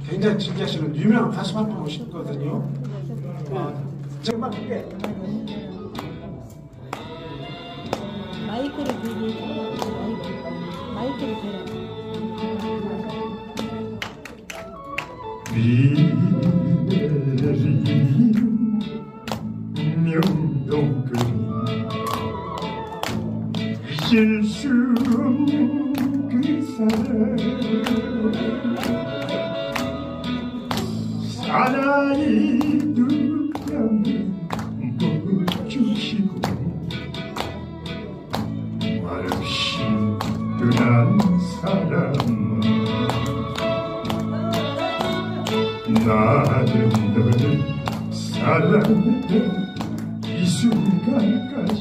굉장히 즐겨하시는 유명한 가수 한 분 오셨거든요. 정말 마이크를 들고 마이크를 들어. 명동끈 잊을 수 없는 그 사랑이 눈감을 멈추시고 말없이 떠난 사람아, 나는 너를 사랑해 이 순간까지.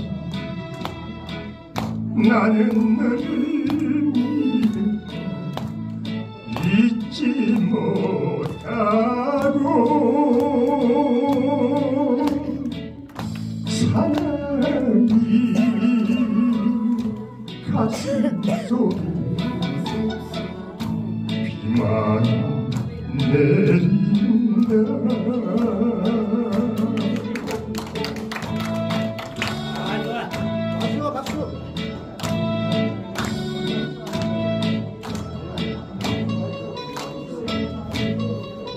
나는 너를 믿어 잊지 잊지 못하고 사랑이 가슴 속에 비만 내린다. 박수 박수.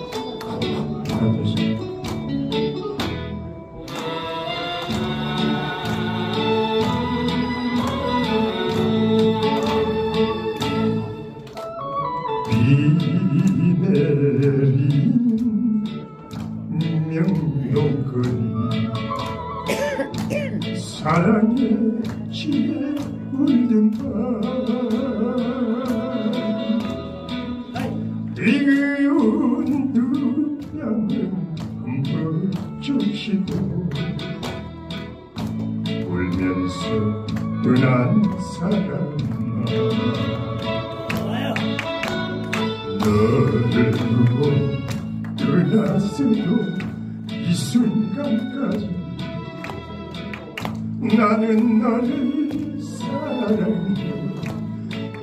비 내린 명동거리 사랑의 지에 물든 밤 뜨거운 두 뺨을 훔쳐주시고 울면서 떠난 사람아 너를 두고 떠났어도 이 순간까지 나는 너를 사랑해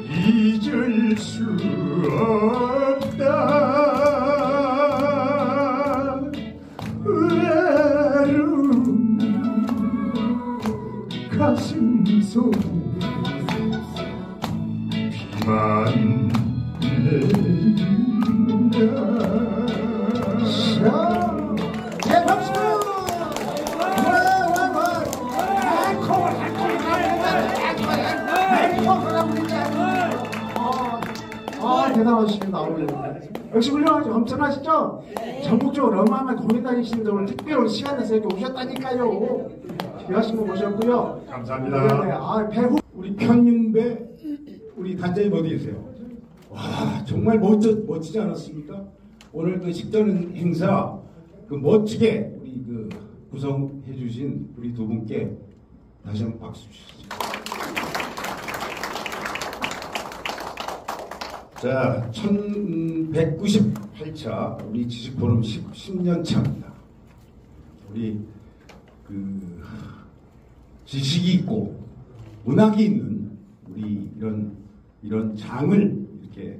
잊을 수 없다. 외로운 가슴 속에 비만 네, 박수! 대단하십니다. 역시 훌륭하죠. 엄청나시죠? 전국적으로 어마어마한 공연 다니시는데 오늘 특별히 시간 내서 이렇게 오셨다니까요. 귀하신 분 모셨고요. 감사합니다. 네, 배우 우리 편윤배 우리 단장님 어디 계세요? 와 정말 멋지지 않았습니까? 오늘 그 식전 행사 그 멋지게 우리 그 구성해 주신 우리 두 분께 다시 한번 박수 주시죠. 자, 1198차 우리 지식포럼 10년 차입니다. 우리 그 지식이 있고 문학이 있는 우리 이런 장을 이렇게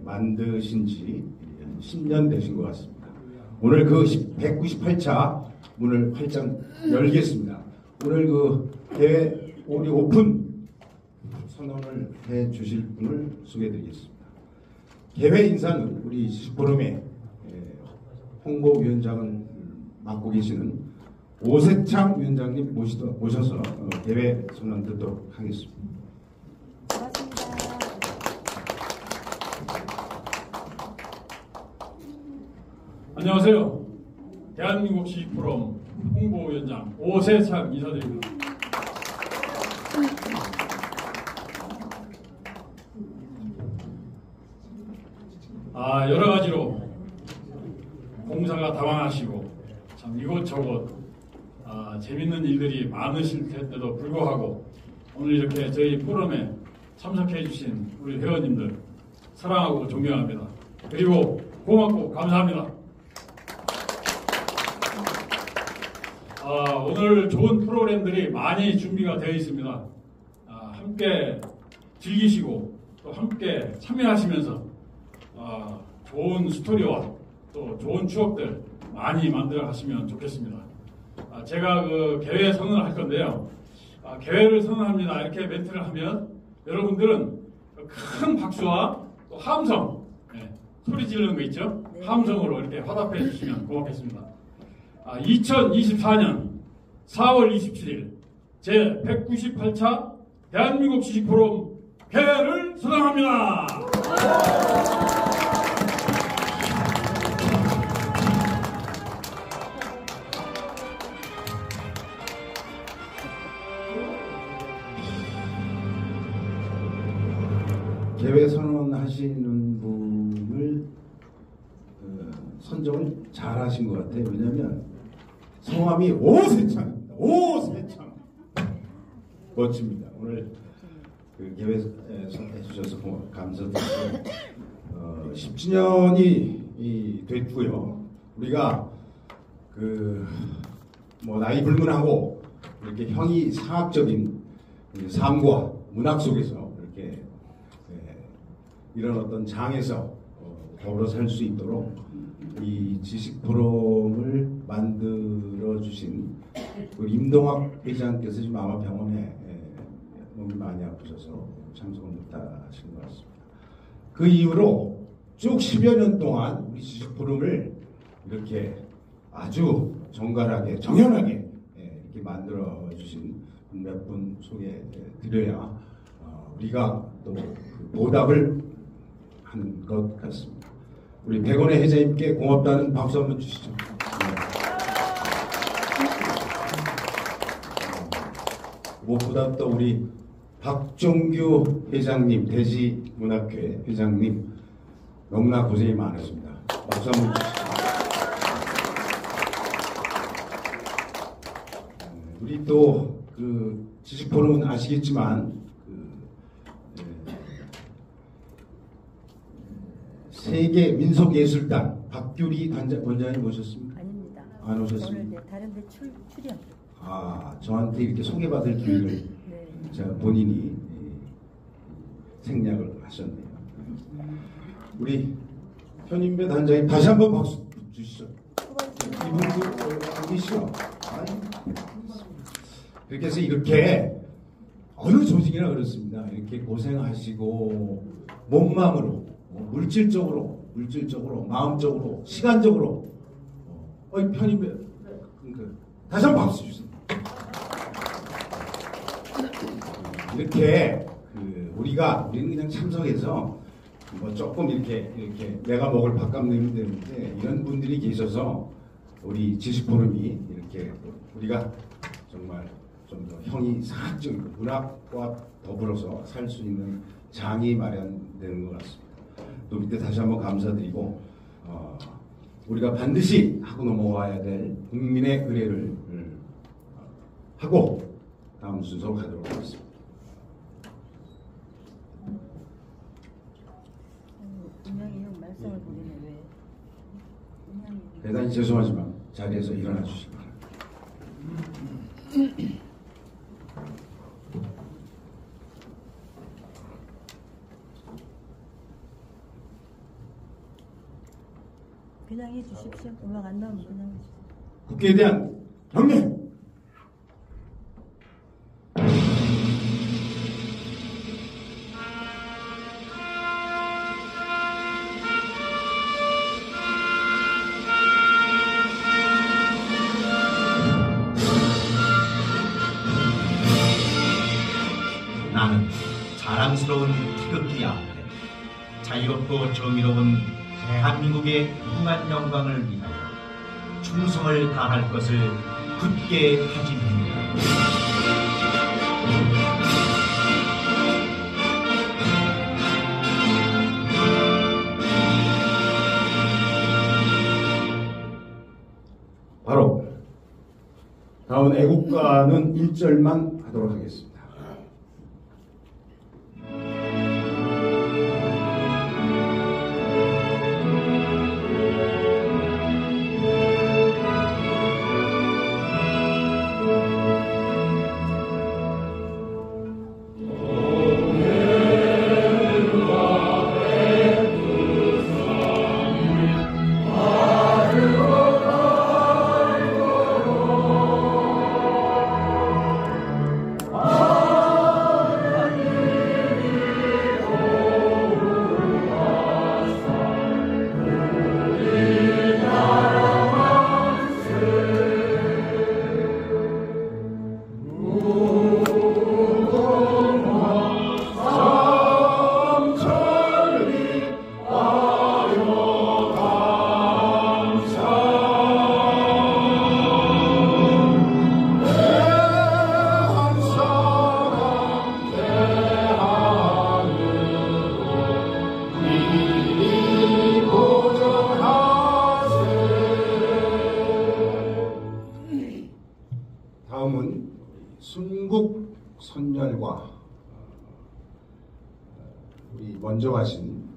만드신 지 10년 되신 것 같습니다. 오늘 그 198차 문을 활짝 열겠습니다. 오늘 그 대회 우리 오픈 선언을 해 주실 분을 소개해 드리겠습니다. 대회 인사는 우리 지식포럼의 홍보위원장을 맡고 계시는 오세창 위원장님 모셔서 대회 선언 듣도록 하겠습니다. 안녕하세요. 대한민국 지식포럼 홍보위원장 오세창 인사드립니다. 여러 가지로 공사가 다방하시고 참 이곳저곳 재밌는 일들이 많으실 텐데도 불구하고 오늘 이렇게 저희 포럼에 참석해 주신 우리 회원님들 사랑하고 존경합니다. 그리고 고맙고 감사합니다. 오늘 좋은 프로그램들이 많이 준비가 되어 있습니다. 함께 즐기시고 또 함께 참여하시면서 좋은 스토리와 또 좋은 추억들 많이 만들어 가시면 좋겠습니다. 제가 그 개회 선언을 할 건데요. 개회를 선언합니다. 이렇게 멘트를 하면 여러분들은 큰 박수와 또 함성, 소리 지르는 거 있죠? 함성으로 이렇게 화답해 주시면 고맙겠습니다. 2024년 4월 27일 제198차 대한민국 지식포럼 개회를 선언합니다. 개회 선언하시는 분을 선정을 잘 하신 것 같아요. 왜냐하면 성함이 오세창입니다. 오세창. 멋집니다. 오늘 그 개회 선언해 주셔서 감사드리고 10주년 10주년이 됐고요. 우리가 뭐 나이 불문하고 이렇게 형이상학적인 삶과 문학 속에서 이렇게 이런 어떤 장에서 더불어 살 수 있도록 이 지식 포럼을 만들어 주신 우리 임동학 회장께서 지금 아마 병원에 몸이 많이 아프셔서 참석을 못하신 것 같습니다. 그 이후로 쭉 10여 년 동안 우리 지식 포럼을 이렇게 아주 정갈하게 정연하게 이렇게 만들어 주신 몇 분 소개해 드려야 우리가 또 그 보답을 하는 것 같습니다. 우리 백원의 회장님께 고맙다는 박수 한번 주시죠. 무엇보다 또 우리 박종규 회장님, 대지문학회 회장님 너무나 고생이 많으십니다. 박수 한번 주시죠. 우리 또 그 지식포럼은 아시겠지만 세계 민속예술단 박규리 원장님 모셨습니까? 아닙니다. 안 오셨습니까? 오늘 다른 데 출연. 저한테 이렇게 소개받을 기회를 네. 제가 본인이 생략을 하셨네요. 우리 현인배 단장님 다시 한번 박수 주시죠. 이분도 안 계시죠? 그렇게 해서 이렇게 어느 조직이나 그렇습니다. 이렇게 고생하시고 몸마음으로 물질적으로, 마음적으로, 시간적으로 편입에 다시 한번 박수 주세요. 이렇게 우리는 그냥 참석해서 뭐 조금 이렇게 내가 먹을 밥값 내면 되는데 이런 분들이 계셔서 우리 지식포럼이 이렇게 우리가 정말 좀 더 형이상학적인 문학과 더불어서 살 수 있는 장이 마련되는 것 같습니다. 또 밑에 다시 한번 감사드리고 우리가 반드시 하고 넘어와야 될 국민의 의례를 하고 다음 순서로 가도록 하겠습니다. 분명히 형 말씀을 보내네 왜? 대단히 죄송하지만 자리에서 일어나 주시기 바랍니다. 그냥 해주십시오. 음악 안 나오면 그냥 해주세요. 국회에 대한 경례. 나는 자랑스러운 태극기 앞에 자유롭고 정의로운 대한민국의 무궁한 영광을 위하여 충성을 다할 것을 굳게 다짐합니다. 바로 다음 애국가는 1절만 하도록 하겠습니다. 다음은 순국 선열과 우리 먼저 가신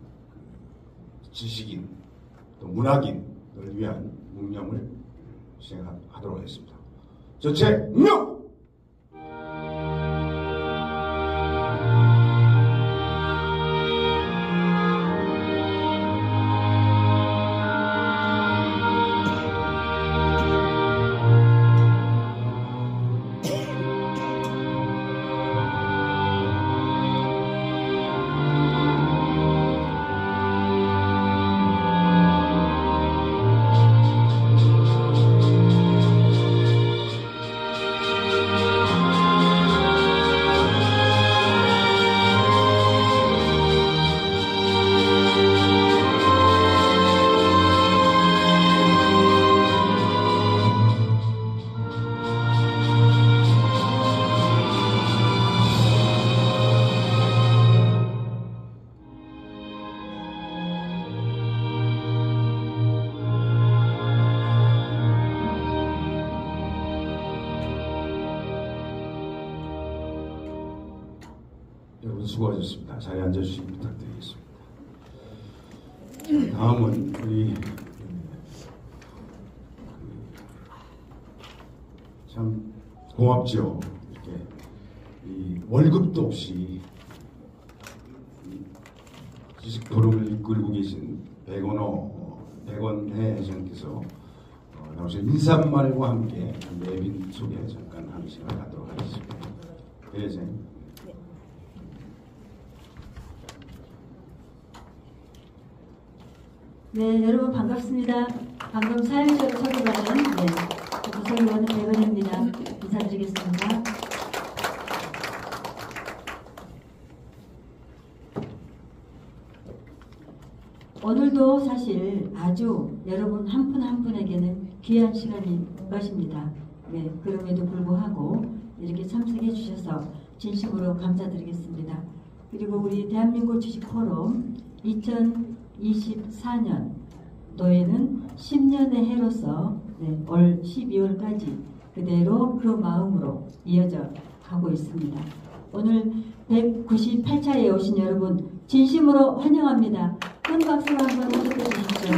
지식인, 또 문학인을 위한 묵념을 시행하도록 하겠습니다. 전체 묵념! 여러분 수고하셨습니다. 자리에 앉아주시기 부탁드리겠습니다. 다음은 우리 참 고맙죠. 이렇게 이 월급도 없이 지식 토론을 이끌고 계신 백원해 회장께서 나오신 인사말과 함께 내빈 소개 잠깐 하는 시간을 갖도록 하겠습니다. 회장님. 네, 여러분 반갑습니다. 방금 사회적으로 소개받은 구성위원 백원입니다. 인사드리겠습니다. 오늘도 사실 아주 여러분 한 분 한 분에게는 귀한 시간인 것입니다. 네, 그럼에도 불구하고 이렇게 참석해 주셔서 진심으로 감사드리겠습니다. 그리고 우리 대한민국 주식포럼 2024년 도에는 10년의 해로서 올 12월까지 그대로 그 마음으로 이어져 가고 있습니다. 오늘 198차에 오신 여러분 진심으로 환영합니다. 큰 박수로 한번 부탁해 주십시오.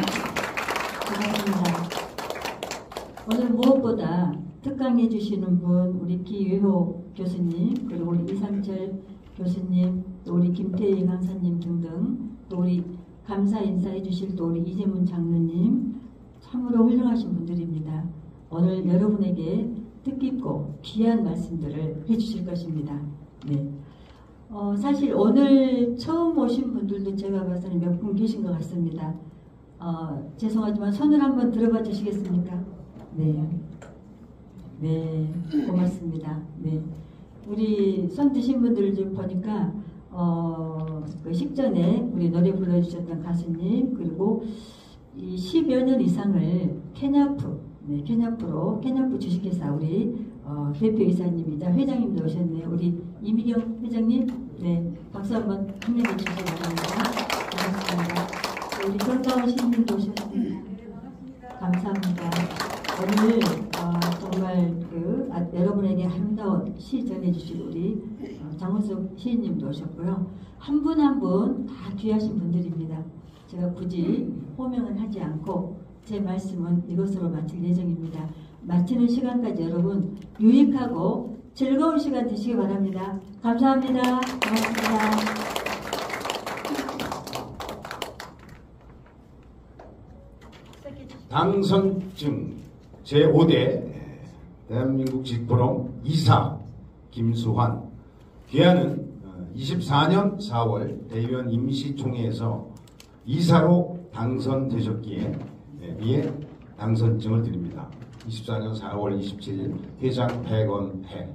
반갑습니다. 오늘 무엇보다 특강해 주시는 분 우리 기회호 교수님, 그리고 우리 이상철 교수님, 또 우리 김태희 강사님 등등, 또 우리 감사 인사해 주실 또 우리 이재문 장로님, 참으로 훌륭하신 분들입니다. 오늘 여러분에게 뜻깊고 귀한 말씀들을 해주실 것입니다. 네. 사실 오늘 처음 오신 분들도 제가 봐서는 몇 분 계신 것 같습니다. 죄송하지만 손을 한번 들어봐 주시겠습니까? 네. 네, 고맙습니다. 네. 우리 손 드신 분들 좀 보니까 그 식전에 우리 노래 불러주셨던 가수님, 그리고 이 10여 년 이상을 케냐프 주식회사 우리 대표이사님이자 회장님도 오셨네요. 우리 이미경 회장님, 네, 박수 한번 힘내게 주시기 바랍니다. 고맙습니다. 우리 정다운 시민님도 오셨습니다. 감사합니다. 오늘 정말 여러분에게 아름다운 시 전해주실 우리 장원석 시인님도 오셨고요. 한 분 한 분 다 귀하신 분들입니다. 제가 굳이 호명을 하지 않고 제 말씀은 이것으로 마칠 예정입니다. 마치는 시간까지 여러분 유익하고 즐거운 시간 되시기 바랍니다. 감사합니다. 고맙습니다. 당선증 제5대 대한민국 주식포럼 이사 김수환, 귀하는 24년 4월 대의원 임시총회에서 이사로 당선되셨기에 위에 당선증을 드립니다. 24년 4월 27일 회장 백원해.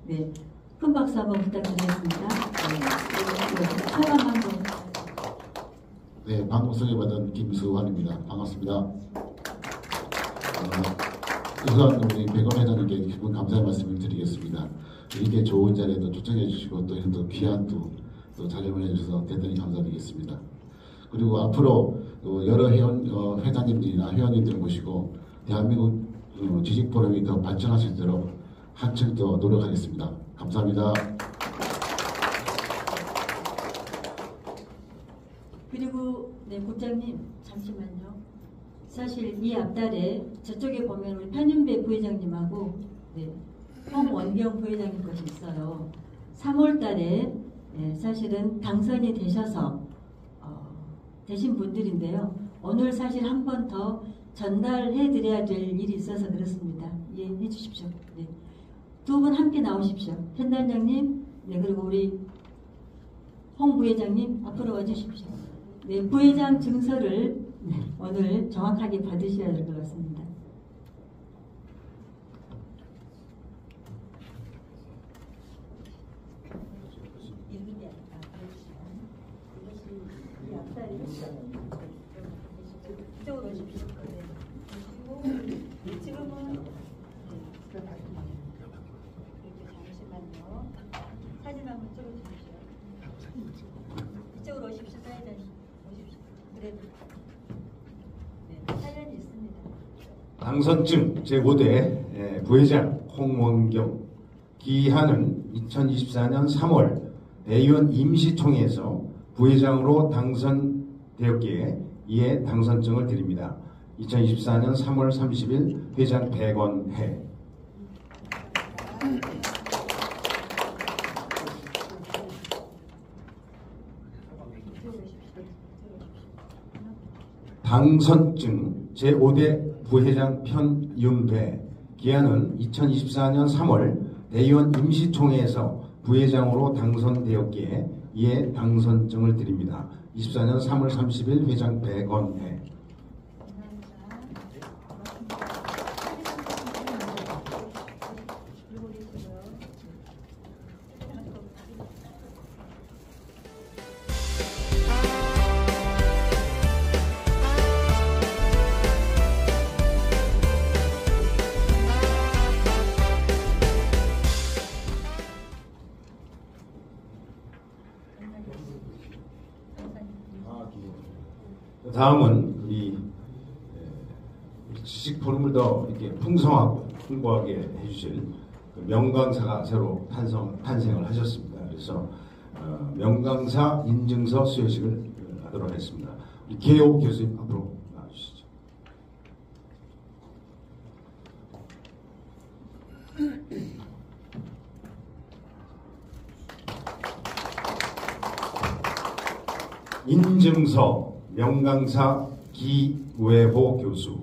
네, 큰 박수 한번 부탁드리겠습니다. 소감 한번. 네, 방송 소개받은 김수환입니다. 반갑습니다. 우선 우리 백원 회장님께 깊은 감사의 말씀을 드리겠습니다. 이렇게 좋은 자리에도 초청해 주시고 또 이런 또 귀한 또 자료를 해주셔서 대단히 감사드리겠습니다. 그리고 앞으로 여러 회장님들이나 회원님들을 모시고 대한민국 지식 포럼이 더 발전할 수 있도록 한층 더 노력하겠습니다. 감사합니다. 그리고 네, 국장님 잠시만요. 사실 이 앞달에 저쪽에 보면 우리 편윤배 부회장님하고 네, 홍원경 부회장님 것이 있어요. 3월달에 네, 사실은 당선이 되셔서 되신 분들인데요. 오늘 사실 한 번 더 전달해드려야 될 일이 있어서 그렇습니다. 이해해 주십시오. 네. 두 분 함께 나오십시오. 편단장님, 네, 그리고 우리 홍 부회장님 앞으로 와주십시오. 네, 부회장 증서를 네, 오늘 정확하게 받으셔야 될 것 같습니다. 이쪽으로 오십시오. 네. 지금은 잠시만요. 사진 한번 찍어주십시오. 이쪽으로 오십시오. 사회자님 오십시오. 그래도 네, 사연이 있습니다. 당선증 제5대 부회장 홍원경 기한은 2024년 3월 대의원 임시총회에서 부회장으로 당선되었기에 이에 당선증을 드립니다. 2024년 3월 30일 회장 백원해. 당선증 제5대 부회장 편윤배 기한은 2024년 3월 대의원 임시총회에서 부회장으로 당선되었기에 이에 당선증을 드립니다. 24년 3월 30일 회장 백원해. 다음은 우리 지식 포럼을 더 이렇게 풍성하고 풍부하게 해주실 명강사가 새로 탄생을 하셨습니다. 그래서 명강사 인증서 수여식을 하도록 하겠습니다. 개호 교수님 앞으로 나와주시죠. 인증서 명강사 기외호 교수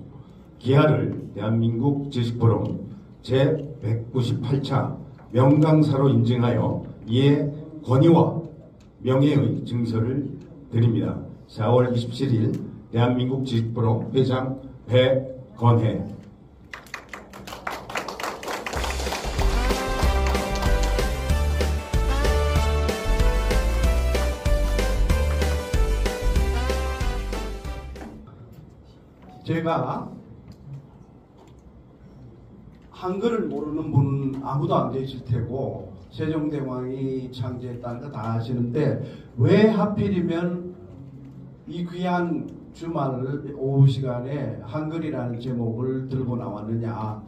기하를 대한민국 지식포럼 제198차 명강사로 인증하여 이에 권위와 명예의 증서를 드립니다. 4월 27일 대한민국 지식포럼 회장 백건해. 제가 한글을 모르는 분 아무도 안 계실 테고 세종대왕이 창제했다는 거 다 아시는데 왜 하필이면 이 귀한 주말 오후 시간에 한글이라는 제목을 들고 나왔느냐.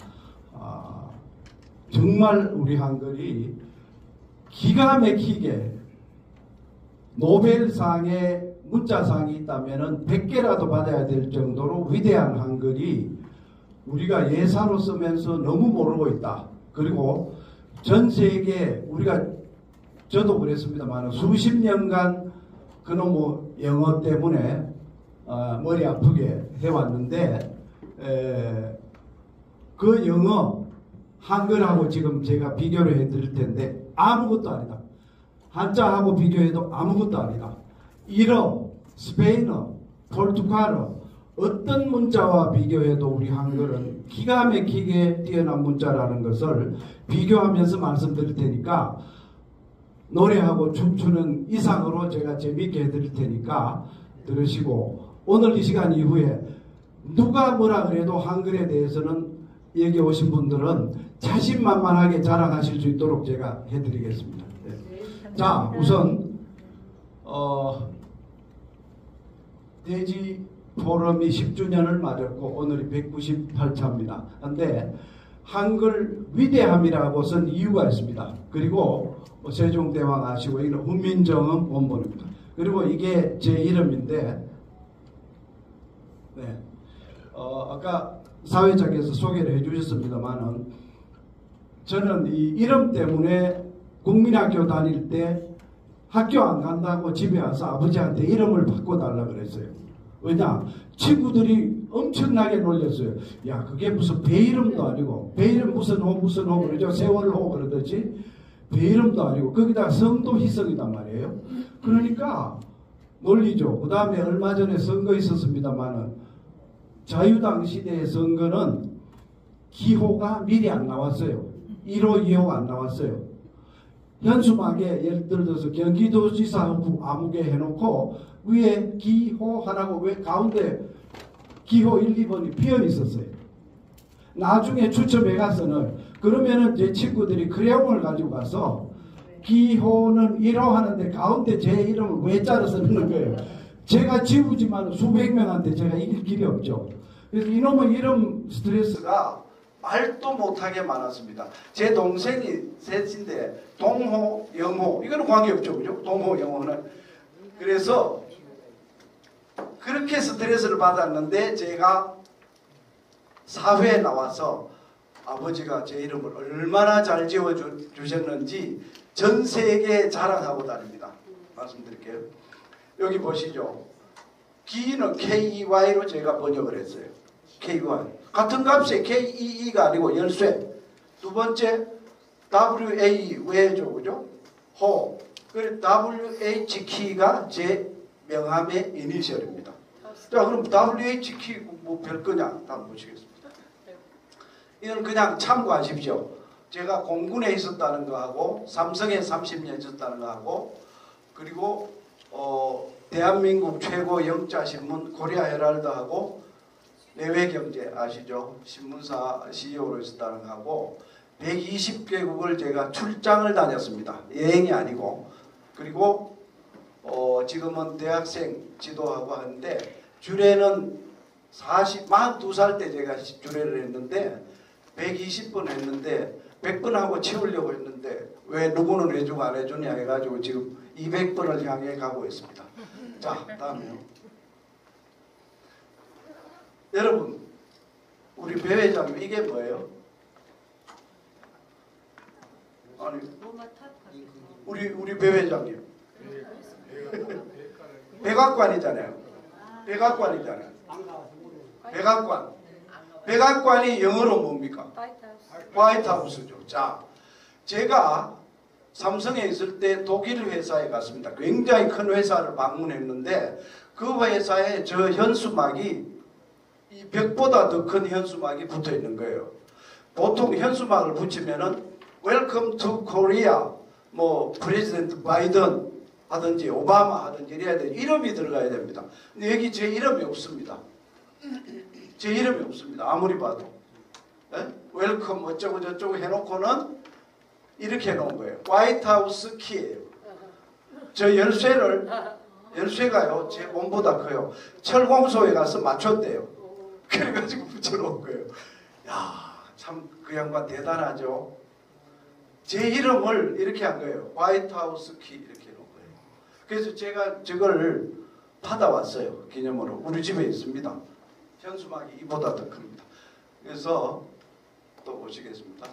정말 우리 한글이 기가 막히게 노벨상의 문자상이 있다면 100개라도 받아야 될 정도로 위대한 한글이 우리가 예사로 쓰면서 너무 모르고 있다. 그리고 전 세계 우리가 저도 그랬습니다만 수십 년간 그놈의 영어 때문에 머리 아프게 해왔는데 그 영어 한글하고 지금 제가 비교를 해드릴 텐데 아무것도 아니다. 한자하고 비교해도 아무것도 아니다. 일어, 스페인어, 포르투갈어 어떤 문자와 비교해도 우리 한글은 기가 막히게 뛰어난 문자라는 것을 비교하면서 말씀드릴 테니까 노래하고 춤추는 이상으로 제가 재미있게 해드릴 테니까 들으시고 오늘 이 시간 이후에 누가 뭐라 그래도 한글에 대해서는 여기 오신 분들은 자신만만하게 자랑하실 수 있도록 제가 해드리겠습니다. 네. 자, 우선 대지 포럼이 10주년을 맞았고 오늘이 198차입니다. 그런데 한글 위대함이라고 쓴 이유가 있습니다. 그리고 세종대왕 아시고 이건 훈민정음 원본입니다. 그리고 이게 제 이름인데 네. 아까 사회자께서 소개를 해주셨습니다만은 저는 이 이름 때문에 국민학교 다닐 때 학교 안 간다고 집에 와서 아버지한테 이름을 바꿔달라 그랬어요. 왜냐? 친구들이 엄청나게 놀렸어요. 야, 그게 무슨 배 이름도 아니고, 배 이름 무슨 호 그러죠? 세월호 그러듯이 배 이름도 아니고 거기다 성도 희성이단 말이에요. 그러니까 놀리죠. 그 다음에 얼마 전에 선거 있었습니다만은 자유당 시대의 선거는 기호가 미리 안 나왔어요. 1호, 2호가 안 나왔어요. 현수막에 예를 들어서 경기도지사 아무개 해놓고 위에 기호 하나고 왜 가운데 기호 1, 2번이 비어 있었어요. 나중에 추첨해 가서는 그러면은 제 친구들이 크레용을 가지고 가서 기호는 1호 하는데 가운데 제 이름을 왜 짜서 넣는 거예요. 제가 지우지만 수백 명한테 제가 이길 길이 없죠. 그래서 이놈의 이름 스트레스가 말도 못하게 많았습니다. 제 동생이 셋인데 동호, 영호 이거는 관계없죠. 그죠? 동호, 영호는. 그래서 그렇게 스트레스를 받았는데 제가 사회에 나와서 아버지가 제 이름을 얼마나 잘 지어주셨는지 전 세계에 자랑하고 다닙니다. 말씀드릴게요. 여기 보시죠. 기는 KEY로 제가 번역을 했어요. KEY. 같은 값에 KEE가 아니고 열쇠. 두 번째 WA 왜죠, 그죠? 호. 그리고 WH 키가 제 명함의 이니셜입니다. 자, 그럼 WH 키 뭐 별거냐? 한번 보시겠습니다. 이건 그냥 참고하십시오. 제가 공군에 있었다는 거하고 삼성에 30년 있었다는 거하고 그리고 대한민국 최고 영자신문 코리아 헤럴드하고 내외경제 아시죠? 신문사 CEO로 있었다는 거하고 120개국을 제가 출장을 다녔습니다. 여행이 아니고. 그리고 지금은 대학생 지도하고 하는데 주례는 42살 때 제가 주례를 했는데 120번 했는데 100번 하고 채우려고 했는데 왜 누구는 해주고 안 해주냐 해가지고 지금 200번을 향해 가고 있습니다. 자, 다음에요. 여러분, 우리 배 회장님 이게 뭐예요? 아니, 우리 배 회장님 백악관이잖아요. 백악관이잖아요. 백악관. 백악관이 영어로 뭡니까? 화이트하우스죠. 자, 제가 삼성에 있을 때 독일 회사에 갔습니다. 굉장히 큰 회사를 방문했는데 그 회사에 저 현수막이 이 벽보다 더 큰 현수막이 붙어 있는 거예요. 보통 현수막을 붙이면은 Welcome to Korea, 뭐 프레지던트 바이든 하든지 오바마 하든지 이래야 돼. 이름이 들어가야 됩니다. 근데 여기 제 이름이 없습니다. 제 이름이 없습니다. 아무리 봐도. 웰컴 어쩌고 저쩌고 해놓고는 이렇게 해놓은 거예요. 화이트하우스 키예요. 저 열쇠가요 제 몸보다 커요. 철공소에 가서 맞췄대요. 그래가지고 붙여놓은 거예요. 야, 참 그 양반 대단하죠. 제 이름을 이렇게 한 거예요. 화이트하우스 키 이렇게 해놓은 거예요. 그래서 제가 저걸 받아왔어요. 기념으로. 우리 집에 있습니다. 현수막이 이보다 더 큽니다. 그래서 또 보시겠습니다.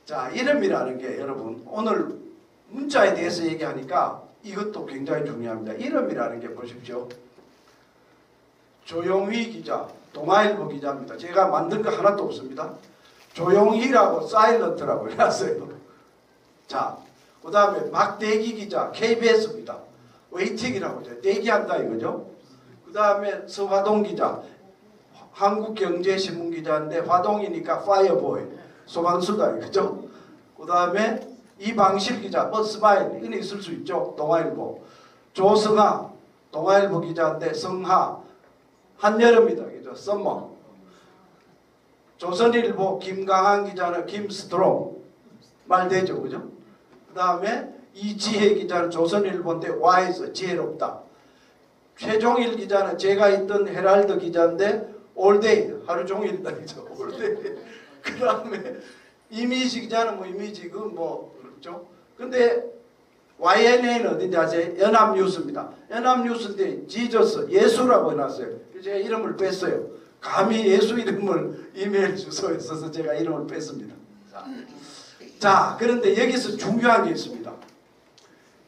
자, 이름이라는 게 여러분 오늘 문자에 대해서 얘기하니까 이것도 굉장히 중요합니다. 이름이라는 게 보십시오. 조용희 기자, 동아일보 기자입니다. 제가 만든 거 하나도 없습니다. 조용희라고 사일런트라고 해놨어요. 자, 그 다음에 박대기 기자 KBS입니다. 웨이팅이라고 해요. 대기한다 이거죠. 그 다음에 서화동 기자 한국경제신문 기자인데 화동이니까 파이어보이 소방수다 그죠? 그 다음에 이방실 기자 스마일 이건 있을 수 있죠. 동아일보 조성하 동아일보 기자인데 성하 한여름이다. 그죠? 썸머. 조선일보 김강한 기자는 김스트롱 말 되죠. 그죠? 그 다음에 이지혜 기자는 조선일보인데 와이즈 지혜롭다. 최종일 기자는 제가 있던 헤랄드 기자인데 올데이 하루 종일 다니죠. 올데이. 그 다음에 이미지 기자는 뭐 이미지 뭐 그렇죠. 근데 YNN은 어딘지 아세요? 연합뉴스입니다. 연합뉴스인데 지저스 예수라고 해놨어요. 제가 이름을 뺐어요. 감히 예수 이름을 이메일 주소에 써서 제가 이름을 뺐습니다. 자, 그런데 여기서 중요한 게 있습니다.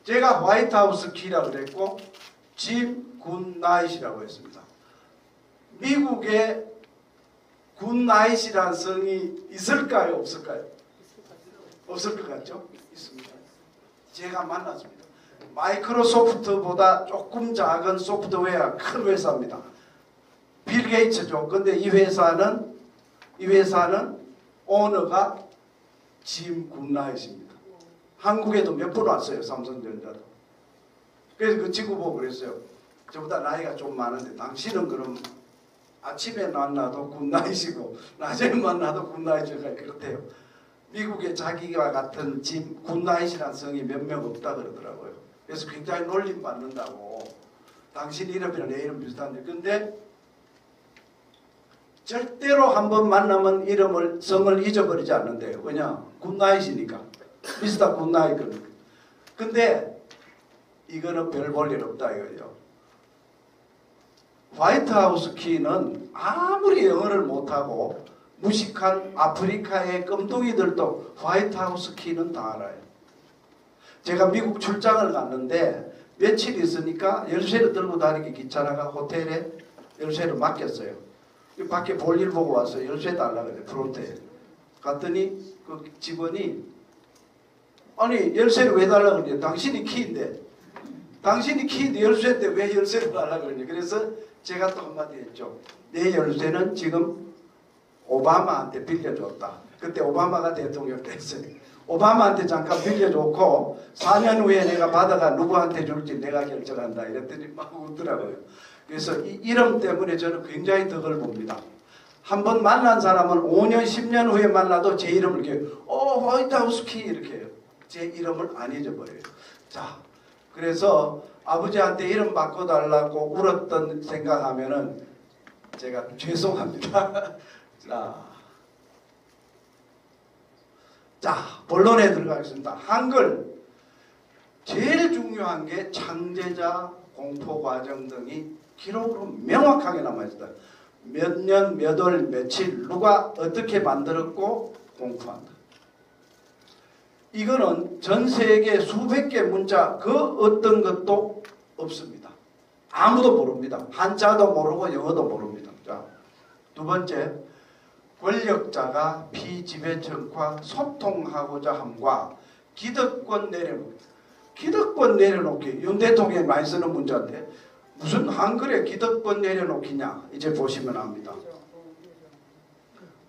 제가 화이트하우스 키라고 그랬고 짐 굿나잇이라고 했습니다. 미국에 굿나잇이라는 성이 있을까요? 없을까요? 없을 것 같죠? 있습니다. 제가 만났습니다. 마이크로소프트보다 조금 작은 소프트웨어 큰 회사입니다. 빌 게이츠죠. 근데 이 회사는 오너가 짐 굿나잇입니다. 한국에도 몇 번 왔어요. 삼성전자도. 그래서 그 친구 보고 그랬어요. 저보다 나이가 좀 많은데 당신은 그럼 아침에 만나도 굿나잇이고 낮에 만나도 굿나잇이가 그렇대요. 미국에 자기와 같은 짐 굿나잇이라는 성이 몇 명 없다 그러더라고요. 그래서 굉장히 놀림 받는다고. 당신 이름이랑 내 이름 비슷한데. 근데 절대로 한번 만나면 성을 잊어버리지 않는데요. 왜냐? 굿나잇이니까. 미스터 굿나잇. 근데 이거는 별 볼 일 없다 이거죠. 화이트하우스 키는 아무리 영어를 못하고 무식한 아프리카의 껌둥이들도 화이트하우스 키는 다 알아요. 제가 미국 출장을 갔는데 며칠 있으니까 열쇠를 들고 다니기 귀찮아가 호텔에 열쇠를 맡겼어요. 밖에 볼일 보고 왔어요. 열쇠 달라 그래. 프론트에 갔더니 그 직원이 아니 열쇠를 왜 달라 그러냐. 당신이 키인데 열쇠인데 왜 열쇠를 달라 그러냐. 그래서 제가 또 한마디 했죠. 내 열쇠는 지금 오바마한테 빌려줬다. 그때 오바마가 대통령 됐어요. 오바마한테 잠깐 빌려줬고 4년 후에 내가 받아가 누구한테 줄지 내가 결정한다. 이랬더니 막 웃더라고요. 그래서 이 이름 때문에 저는 굉장히 덕을 봅니다. 한번 만난 사람은 5년 10년 후에 만나도 제 이름을 이렇게 화이트하우스 키 이렇게 해요. 제 이름을 안 잊어버려요. 자, 그래서 아버지한테 이름 바꿔달라고 울었던 생각하면은 제가 죄송합니다. 자, 본론에 들어가겠습니다. 한글 제일 중요한 게 창제자, 공포 과정 등이 기록으로 명확하게 남아있다. 몇 년, 몇 월, 며칠 누가 어떻게 만들었고 공포한다. 이거는 전 세계 수백 개 문자 그 어떤 것도 없습니다. 아무도 모릅니다. 한자도 모르고 영어도 모릅니다. 자, 두 번째, 권력자가 피지배층과 소통하고자 함과 기득권 내려놓기. 기득권 내려놓기. 윤 대통령이 많이 쓰는 문자인데 무슨 한글에 기득권 내려놓기냐. 이제 보시면 압니다.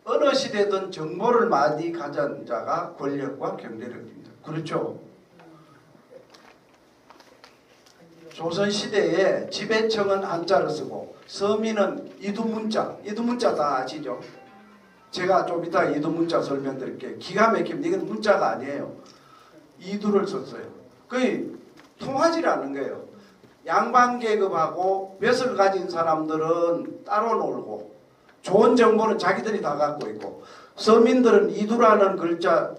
어느 시대든 정보를 많이 가진 자가 권력과 경제력입니다. 그렇죠? 조선시대에 지배층은 한자를 쓰고 서민은 이두문자 다 아시죠? 제가 좀 이따 이두문자 설명드릴게요. 기가 막힙니다. 이건 문자가 아니에요. 이두를 썼어요. 거의 통하지 않는 거예요. 양반계급하고 벼슬 가진 사람들은 따로 놀고 좋은 정보는 자기들이 다 갖고 있고 서민들은 이두라는 글자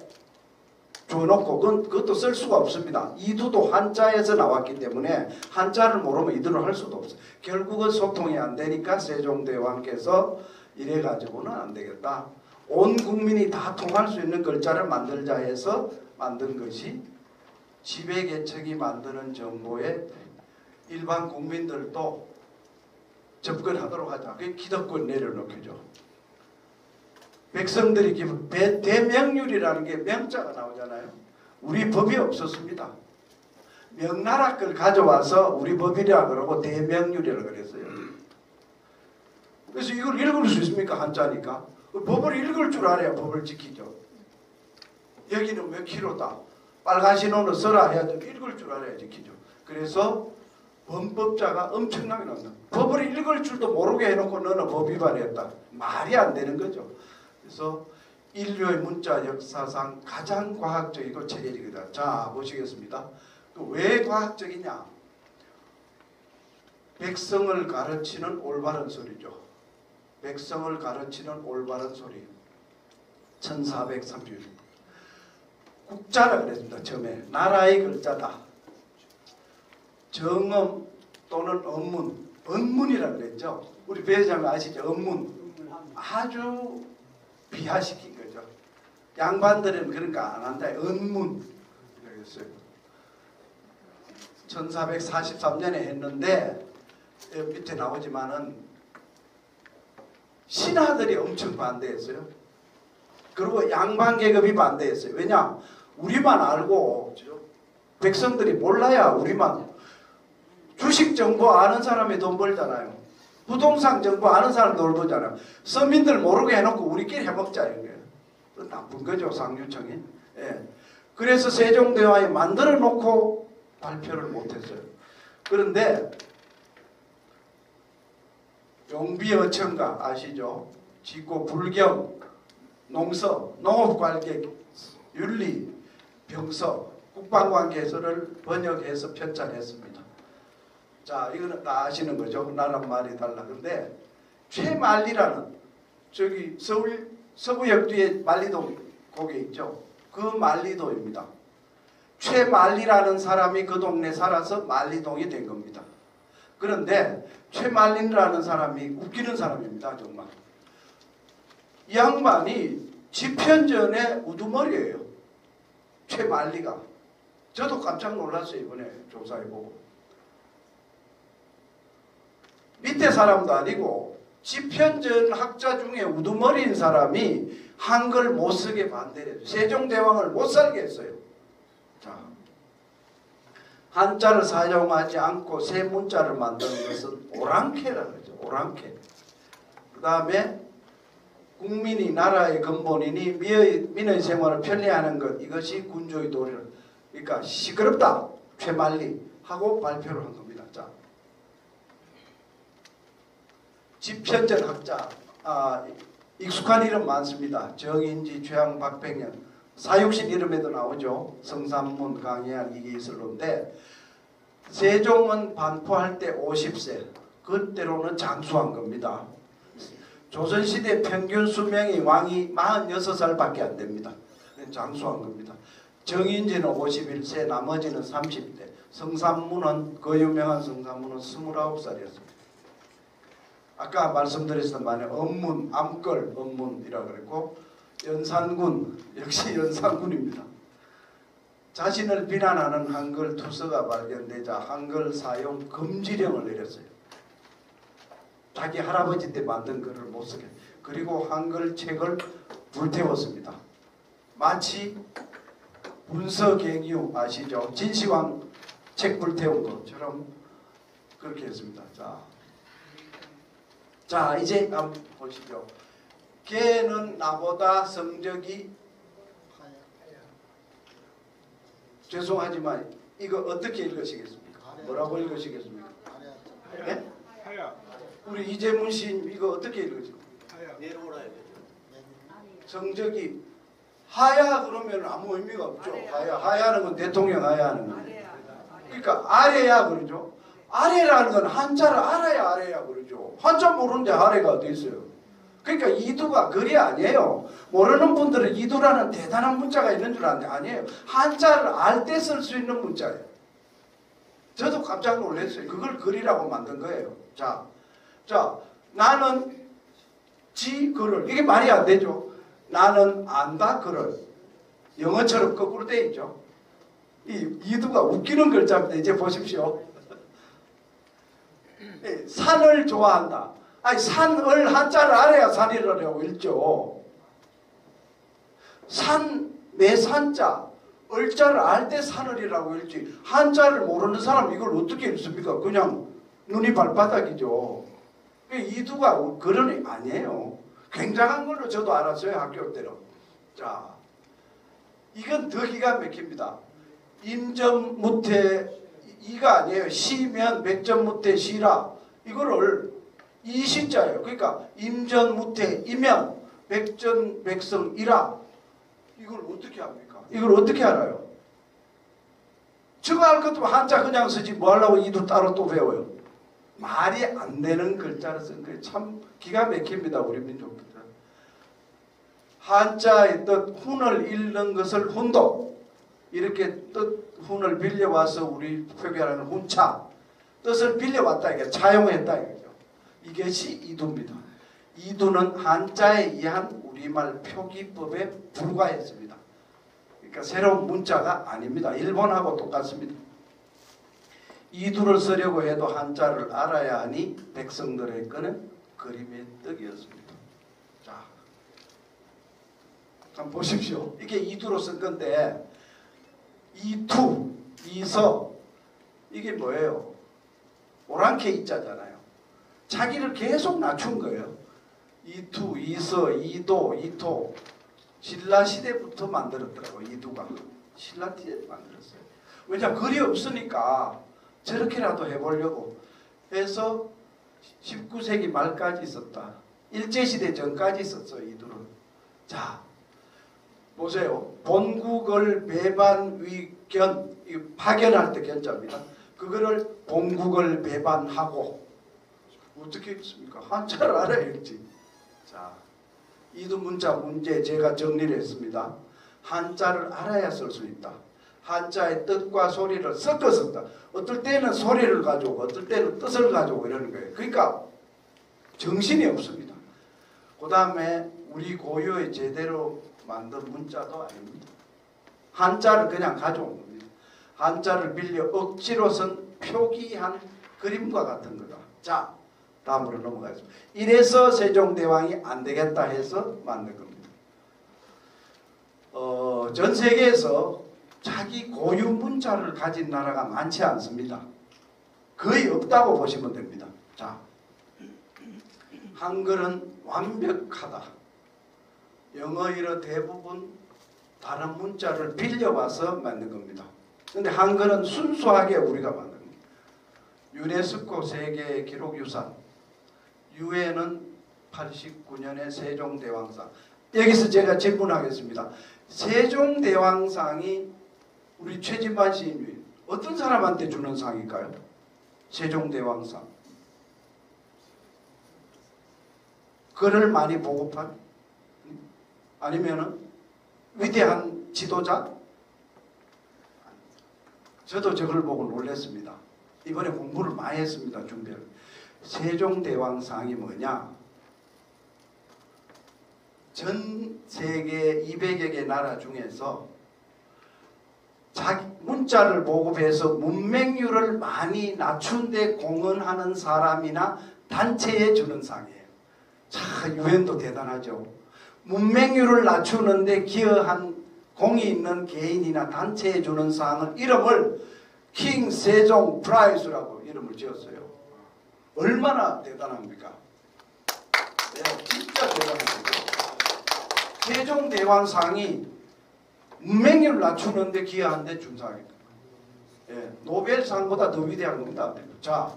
줘놓고 그것도 쓸 수가 없습니다. 이두도 한자에서 나왔기 때문에 한자를 모르면 이두를 할 수도 없어요. 결국은 소통이 안 되니까 세종대왕께서 이래가지고는 안 되겠다. 온 국민이 다 통할 수 있는 글자를 만들자 해서 만든 것이 지배계층이 만드는 정보에 일반 국민들도 접근하도록 하자. 그게 기득권 내려놓기죠. 백성들이 대명률이라는 게 명자가 나오잖아요. 우리 법이 없었습니다. 명나라 걸 가져와서 우리 법이라 그러고 대명률이라고 그랬어요. 그래서 이걸 읽을 수 있습니까? 한자니까. 법을 읽을 줄 알아야 법을 지키죠. 여기는 몇 킬로다. 빨간 신호는 써라 해야 돼. 읽을 줄 알아야 지키죠. 그래서 범법자가 엄청나게 나온다. 법을 읽을 줄도 모르게 해놓고 너는 법 위반했다. 말이 안 되는 거죠. 그래서 인류의 문자 역사상 가장 과학적이고 체계적이다. 자, 보시겠습니다. 왜 과학적이냐? 백성을 가르치는 올바른 소리죠. 백성을 가르치는 올바른 소리. 1436. 국자라 그랬습니다. 처음에. 나라의 글자다. 정음 또는 언문. 언문이라 그랬죠. 우리 배회장님 아시죠? 언문. 아주 비하시킨 거죠. 양반들은 그러니까 안 한다. 언문. 그랬어요. 1443년에 했는데 밑에 나오지만은 신하들이 엄청 반대했어요. 그리고 양반 계급이 반대했어요. 왜냐? 우리만 알고 백성들이 몰라야 우리만 주식 정보 아는 사람이 돈 벌잖아요. 부동산 정보 아는 사람 돈 벌잖아요. 서민들 모르게 해놓고 우리끼리 해먹자 이거예요. 나쁜 거죠, 상류청이. 예. 그래서 세종대왕이 만들어 놓고 발표를 못했어요. 그런데 용비어천가 아시죠? 지고 불경, 농서, 농업관계, 윤리, 병서, 국방관계서를 번역해서 편찬했습니다. 자, 이거는 다 아시는 거죠. 나랑 말이 달라. 근데 최만리라는 저기 서울 서구역 뒤에 만리도 거기 있죠. 그 만리도입니다. 최만리라는 사람이 그 동네 살아서 만리동이 된 겁니다. 그런데 최만리라는 사람이 웃기는 사람입니다. 정말. 이 양반이 집현전의 우두머리예요. 최만리가. 저도 깜짝 놀랐어요. 이번에 조사해보고. 밑에 사람도 아니고 집현전 학자 중에 우두머리인 사람이 한글 못 쓰게 반대를 했어요. 세종대왕을 못 살게 했어요. 자, 한자를 사용하지 않고 새 문자를 만드는 것은 오랑캐라고 하죠. 오랑캐. 그 다음에 국민이 나라의 근본이니 민의 생활을 편리하는 것, 이것이 군주의 도리를. 그러니까 시끄럽다. 최만리 하고 발표를 한 겁니다. 자, 집현전 학자, 익숙한 이름 많습니다. 정인지, 최양, 박백년, 사육신 이름에도 나오죠. 성삼문, 강의한, 이기슬로인데 세종은 반포할 때 50세, 그때로는 장수한 겁니다. 조선시대 평균 수명이 왕이 46살밖에 안 됩니다. 장수한 겁니다. 정인지는 51세, 나머지는 30대. 성삼문은, 그 유명한 성삼문은 29살이었습니다. 아까 말씀드렸던 말에 언문, 암걸 언문이라고 그랬고, 연산군, 역시 연산군입니다. 자신을 비난하는 한글 투서가 발견되자 한글 사용 금지령을 내렸어요. 자기 할아버지 때 만든 글을 못 쓰게. 그리고 한글 책을 불태웠습니다. 마치 문서갱유 아시죠? 진시황 책 불태운 것처럼 그렇게 했습니다. 자, 이제 한번 보시죠. 걔는 나보다 성적이 죄송하지만 이거 어떻게 읽으시겠습니까? 뭐라고 읽으시겠습니까? 네? 우리 이재문 시인 이거 어떻게 읽으십니까? 성적이 하야 그러면 아무 의미가 없죠. 하야는 건 대통령 하야하는 거. 그러니까 아래야 그러죠. 아래라는 건 한자를 알아야 아래야 그러죠. 한자 모르는데 아래가 어디 있어요? 그러니까 이두가 글이 아니에요. 모르는 분들은 이두라는 대단한 문자가 있는 줄 아는데 아니에요. 한자를 알 때 쓸 수 있는 문자예요. 저도 깜짝 놀랐어요. 그걸 글이라고 만든 거예요. 자, 나는 글을, 이게 말이 안 되죠. 나는 안다 글을. 영어처럼 거꾸로 돼 있죠. 이두가 웃기는 글자입니다. 이제 보십시오. 산을 좋아한다. 아니, 산을 한자를 알아야 산이라고 읽죠. 내 산자, 을자를 알 때 산을이라고 읽지. 한자를 모르는 사람 이걸 어떻게 읽습니까? 그냥 눈이 발바닥이죠. 이두가 그런 아니에요. 굉장한 걸로 저도 알았어요. 학교 때로. 자, 이건 더 기가 막힙니다. 임점, 무태, 이가 아니에요. 시면 백전무태 시라. 이거를 이시자예요. 그러니까 임전무태 이면 백전백성이라. 이걸 어떻게 합니까? 이걸 어떻게 알아요? 저거 할 것도 한자 그냥 쓰지 뭐 하려고 이도 따로 또 배워요. 말이 안 되는 글자를 쓴 게 참 기가 막힙니다. 우리 민족들. 한자의 뜻 훈을 읽는 것을 훈도. 이렇게 뜻 훈을 빌려와서 우리 표기하는 훈차. 뜻을 빌려왔다 이게 차용했다 이거죠. 이것이 이두입니다. 이두는 한자에 의한 우리말 표기법에 불과했습니다. 그러니까 새로운 문자가 아닙니다. 일본하고 똑같습니다. 이두를 쓰려고 해도 한자를 알아야 하니 백성들의 거는 그림의 떡이었습니다. 자, 한번 보십시오. 이게 이두로 쓴 건데 이투, 이서 이게 뭐예요? 오랑캐 이자잖아요. 자기를 계속 낮춘 거예요. 이투, 이서, 이도, 이토 신라 시대부터 만들었더라고요. 이두가 신라 시대에 만들었어요. 왜냐 글이 없으니까 저렇게라도 해보려고 해서 19세기 말까지 있었다. 일제시대 전까지 있었어요. 이두는. 자 보세요. 본국을 배반위견 파견할 때 견자입니다. 그거를 본국을 배반하고 어떻게 했습니까? 한자를 알아야지. 자 이두 문자 문제 제가 정리를 했습니다. 한자를 알아야 쓸 수 있다. 한자의 뜻과 소리를 섞어 쓴다. 어떨 때는 소리를 가져오고 어떨 때는 뜻을 가져오고 이러는 거예요. 그러니까 정신이 없습니다. 그 다음에 우리 고유의 제대로 만든 문자도 아닙니다. 한자를 그냥 가져온 겁니다. 한자를 빌려 억지로 쓴 표기한 그림과 같은 거다. 자 다음으로 넘어가겠습니다. 이래서 세종대왕이 안 되겠다 해서 만든 겁니다. 전 세계에서 자기 고유 문자를 가진 나라가 많지 않습니다. 거의 없다고 보시면 됩니다. 자, 한글은 완벽하다. 영어로 대부분 다른 문자를 빌려와서 만든 겁니다. 근데 한글은 순수하게 우리가 만든 겁니다. 유네스코 세계 기록유산 유엔은 89년에 세종대왕상. 여기서 제가 질문하겠습니다. 세종대왕상이 우리 최진만 시인님 어떤 사람한테 주는 상일까요? 세종대왕상. 글을 많이 보급한? 아니면은 위대한 지도자? 저도 저걸 보고 놀랐습니다. 이번에 공부를 많이 했습니다. 준비를. 세종대왕상이 뭐냐? 전 세계 200여 개 나라 중에서 자기 문자를 보급해서 문맹률을 많이 낮춘 데 공헌하는 사람이나 단체에 주는 상이에요. 자, 유엔도 대단하죠. 문맹률을 낮추는 데 기여한 공이 있는 개인이나 단체에 주는 상을 이름을 킹 세종 프라이즈라고 이름을 지었어요. 얼마나 대단합니까? 네, 진짜 대단합니다. 세종대왕상이 문맹률을 낮추는데 기여한 데 준 상입니다. 예, 노벨상보다 더 위대한 겁니다. 자,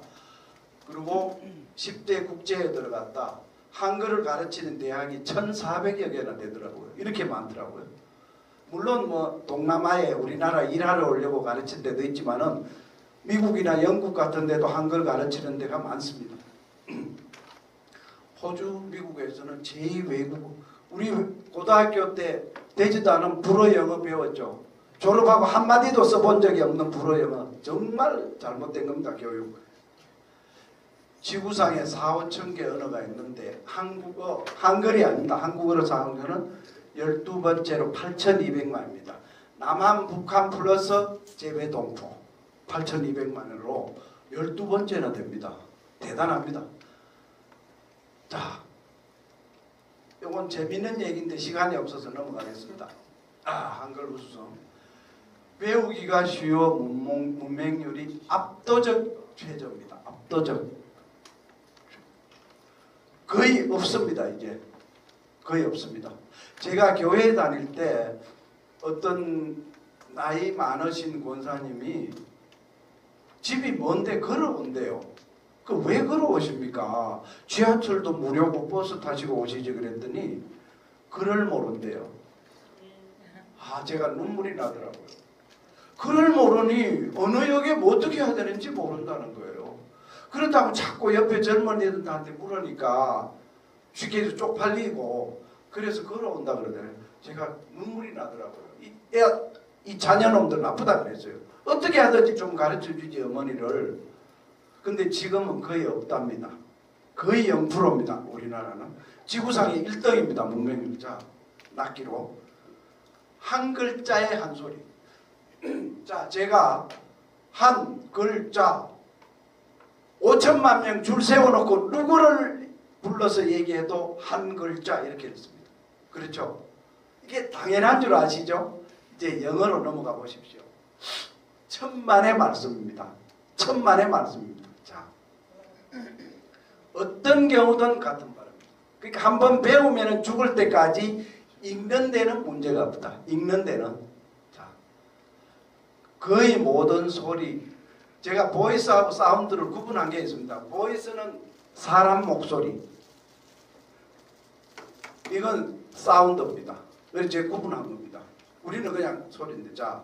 그리고 10대 국제에 들어갔다. 한글을 가르치는 대학이 1,400여 개나 되더라고요. 이렇게 많더라고요. 물론 뭐 동남아에 우리나라 일하러 오려고 가르친 데도 있지만은 미국이나 영국 같은 데도 한글 가르치는 데가 많습니다. 호주, 미국에서는 제2외국어. 우리 고등학교 때 되지도 않은 불어 영어 배웠죠. 졸업하고 한마디도 써본 적이 없는 불어 영어. 정말 잘못된 겁니다. 교육. 지구상에 4,5천 개 언어가 있는데 한국어, 한글이 아닙니다. 한국어로 사는 거는 12번째로 8,200만입니다. 남한, 북한 플러스 제외동포 8,200만으로 12번째나 됩니다. 대단합니다. 자, 이건 재밌는 얘기인데 시간이 없어서 넘어가겠습니다. 한글 우수성. 배우기가 쉬워 문맹률이 압도적 최저입니다. 압도적. 거의 없습니다. 이제 거의 없습니다. 제가 교회 다닐 때 어떤 나이 많으신 권사님이 집이 먼데 걸어온대요. 그 왜 걸어오십니까? 지하철도 무료고 버스 타시고 오시지 그랬더니 글을 모른대요. 아, 제가 눈물이 나더라고요. 글을 모르니 어느 역에 뭐 어떻게 해야 되는지 모른다는 거예요. 그렇다고 자꾸 옆에 젊은이들한테 물으니까 쉽게 쪽팔리고 그래서 걸어온다 그러더래요. 제가 눈물이 나더라고요. 이 자녀놈들 나쁘다 그랬어요. 어떻게 하든지 좀 가르쳐주지 어머니를. 근데 지금은 거의 없답니다. 거의 0%입니다. 우리나라는. 지구상의 1등입니다. 문명일자 낫기로. 한 글자에 한 소리. 자, 제가 한 글자 5천만 명 줄 세워놓고 누구를 불러서 얘기해도 한 글자 이렇게 했습니다. 그렇죠? 이게 당연한 줄 아시죠? 이제 영어로 넘어가 보십시오. 천만의 말씀입니다. 천만의 말씀입니다. 자, 어떤 경우든 같은 바람입니다. 그러니까 한번 배우면 죽을 때까지 읽는 데는 문제가 없다. 읽는 데는. 자, 거의 모든 소리. 제가 보이스하고 사운드를 구분한 게 있습니다. 보이스는 사람 목소리. 이건 사운드입니다. 그래서 제가 구분한 겁니다. 우리는 그냥 소리인데, 자,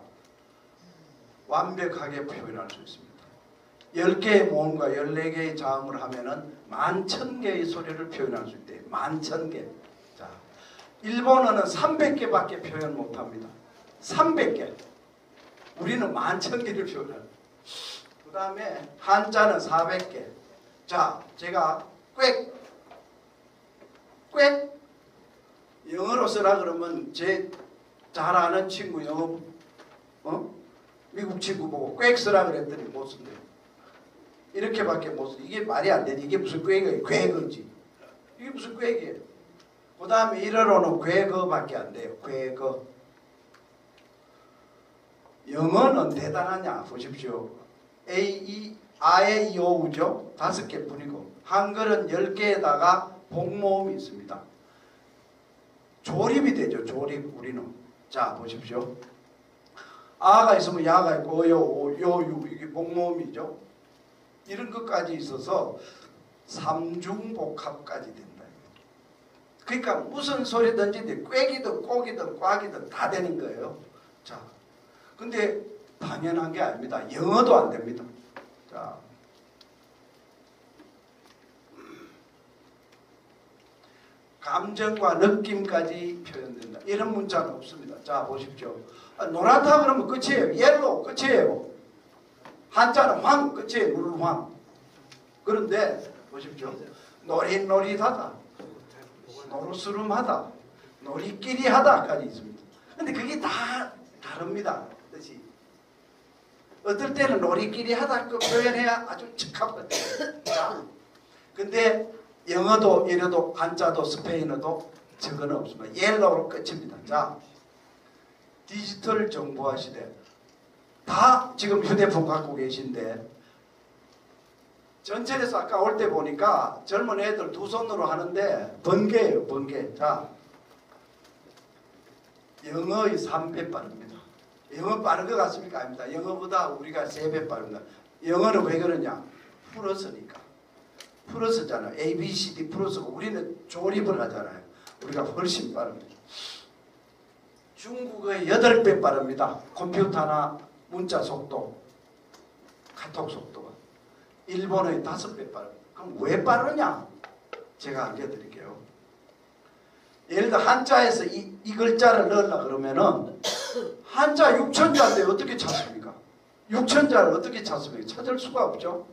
완벽하게 표현할 수 있습니다. 10개의 모음과 14개의 자음을 하면은 11,000개의 소리를 표현할 수 있대요. 11,000개. 자, 일본어는 300개밖에 표현 못합니다. 300개. 우리는 11,000개를 표현합니다. 그 다음에 한자는 400개. 자, 제가 꽥 영어로 쓰라 그러면 제 잘 아는 친구 영어 미국 친구 보고 꽥 쓰라 그랬더니 못 쓴대요. 이렇게밖에 못 써. 이게 말이 안 되지. 이게 무슨 꽥이에요? 꽥이지. 이게 무슨 꽥이에요? 그 다음에 일어로는 꽥어밖에 안 돼요. 꽥어. 영어는 대단하냐 보십시오. 아에 이오우죠. 5개 뿐이고 한글은 10개에다가 복모음이 있습니다. 조립이 되죠. 조립. 우리는. 자, 보십시오. 아가 있으면 야가 있고 어요, 요유 이게 복모음이죠. 이런 것까지 있어서 삼중복합까지 된다. 그러니까 무슨 소리든지 꽥이든 꼭이든 꽉이든 다 되는 거예요. 자, 근데 당연한 게 아닙니다. 영어도 안 됩니다. 자, 감정과 느낌까지 표현된다. 이런 문자는 없습니다. 자, 보십시오. 노랗다 그러면 끝이에요. 옐로우 끝이에요. 한자는 황 끝이에요. 물황. 그런데 보십시오. 노릿노릿하다. 노르스름하다. 노리끼리하다까지 있습니다. 근데 그게 다 다릅니다. 뜻이. 어떨 때는 노리끼리하다 그 표현해야 아주 적합하다. 자, 근데 영어도 이래도 한자도 스페인어도 저거는 없습니다. 옐로우로 끝입니다. 자, 디지털 정보화 시대. 다 지금 휴대폰 갖고 계신데 전철에서 아까 올 때 보니까 젊은 애들 두 손으로 하는데 번개예요. 번개. 자, 영어의 3배 빠릅니다. 영어 빠른 것 같습니까? 아닙니다. 영어보다 우리가 3배 빠릅니다. 영어는 왜 그러냐? 풀었으니까. 풀어서잖아요. A, B, C, D 풀어서 우리는 조립을 하잖아요. 우리가 훨씬 빠릅니다. 중국의 8배 빠릅니다. 컴퓨터나 문자 속도, 카톡 속도가. 일본의 5배 빠릅니다. 그럼 왜 빠르냐? 제가 알려드릴게요. 예를 들어 한자에서 이 글자를 넣으려고 그러면은 한자 6천자인데 어떻게 찾습니까? 6천자를 어떻게 찾습니까? 찾을 수가 없죠.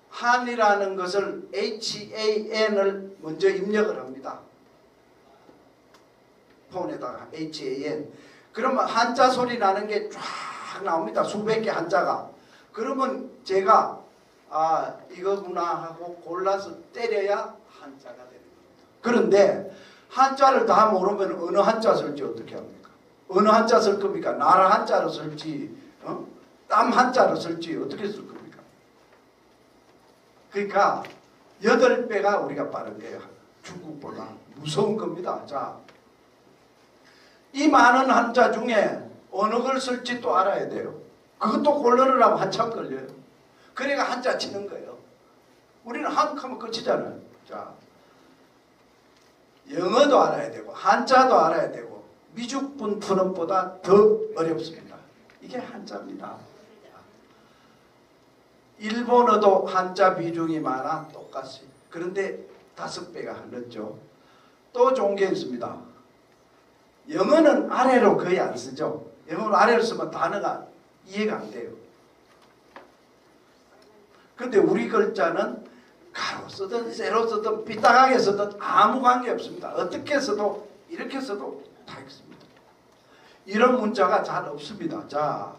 한이라는 것을 HAN을 먼저 입력을 합니다. 폰에다가 HAN. 그러면 한자 소리 나는 게 쫙 나옵니다. 수백 개 한자가. 그러면 제가 아 이거구나 하고 골라서 때려야 한자가 되는 겁니다. 그런데 한자를 다 모르면 어느 한자 쓸지 어떻게 합니까? 어느 한자 쓸 겁니까? 나라 한자로 쓸지 땀 한자로 쓸지 어떻게 쓸 겁니까? 그러니까 8배가 우리가 빠른 거예요. 중국보다. 무서운 겁니다. 자, 이 많은 한자 중에 어느 걸 쓸지 또 알아야 돼요. 그것도 골라내려면 한참 걸려요. 그러니까 한자 치는 거예요. 우리는 한국 하면 끝이잖아요. 자, 영어도 알아야 되고 한자도 알아야 되고 미죽분 푸는보다 더 어렵습니다. 이게 한자입니다. 일본어도 한자 비중이 많아 똑같이. 그런데 5배가 늦죠. 또 좋은 게 있습니다. 영어는 아래로 거의 안 쓰죠. 영어는 아래로 쓰면 단어가 이해가 안 돼요. 근데 우리 글자는 가로 쓰든 세로 쓰든 삐딱하게 쓰든 아무 관계 없습니다. 어떻게 써도 이렇게 써도 다 있습니다. 이런 문자가 잘 없습니다. 자,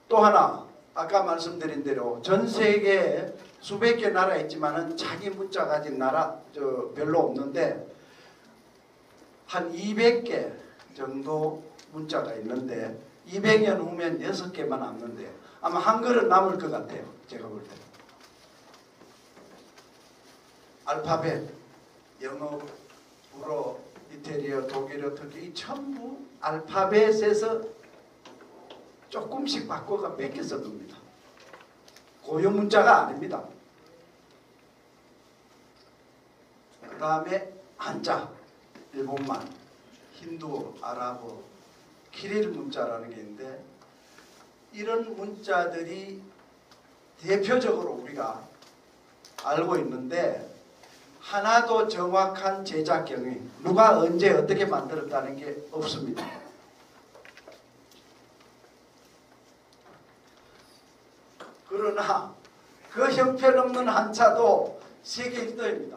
또 하나 아까 말씀드린 대로 전 세계에 수백 개 나라 있지만은 자기 문자 가진 나라 별로 없는데 한 200개 정도 문자가 있는데 200년 후면 6개만 남는데 아마 한글은 남을 것 같아요. 제가 볼 때. 알파벳, 영어, 불어, 이태리어, 독일어, 터키 전부 알파벳에서 조금씩 바꿔가 몇 개 써둡니다. 고유 문자가 아닙니다. 그 다음에 한자, 일본말, 힌두어, 아랍어, 키릴 문자라는 게 있는데 이런 문자들이 대표적으로 우리가 알고 있는데 하나도 정확한 제작경위, 누가 언제 어떻게 만들었다는 게 없습니다. 그러나 그 형편없는 한자도 세계 1등입니다.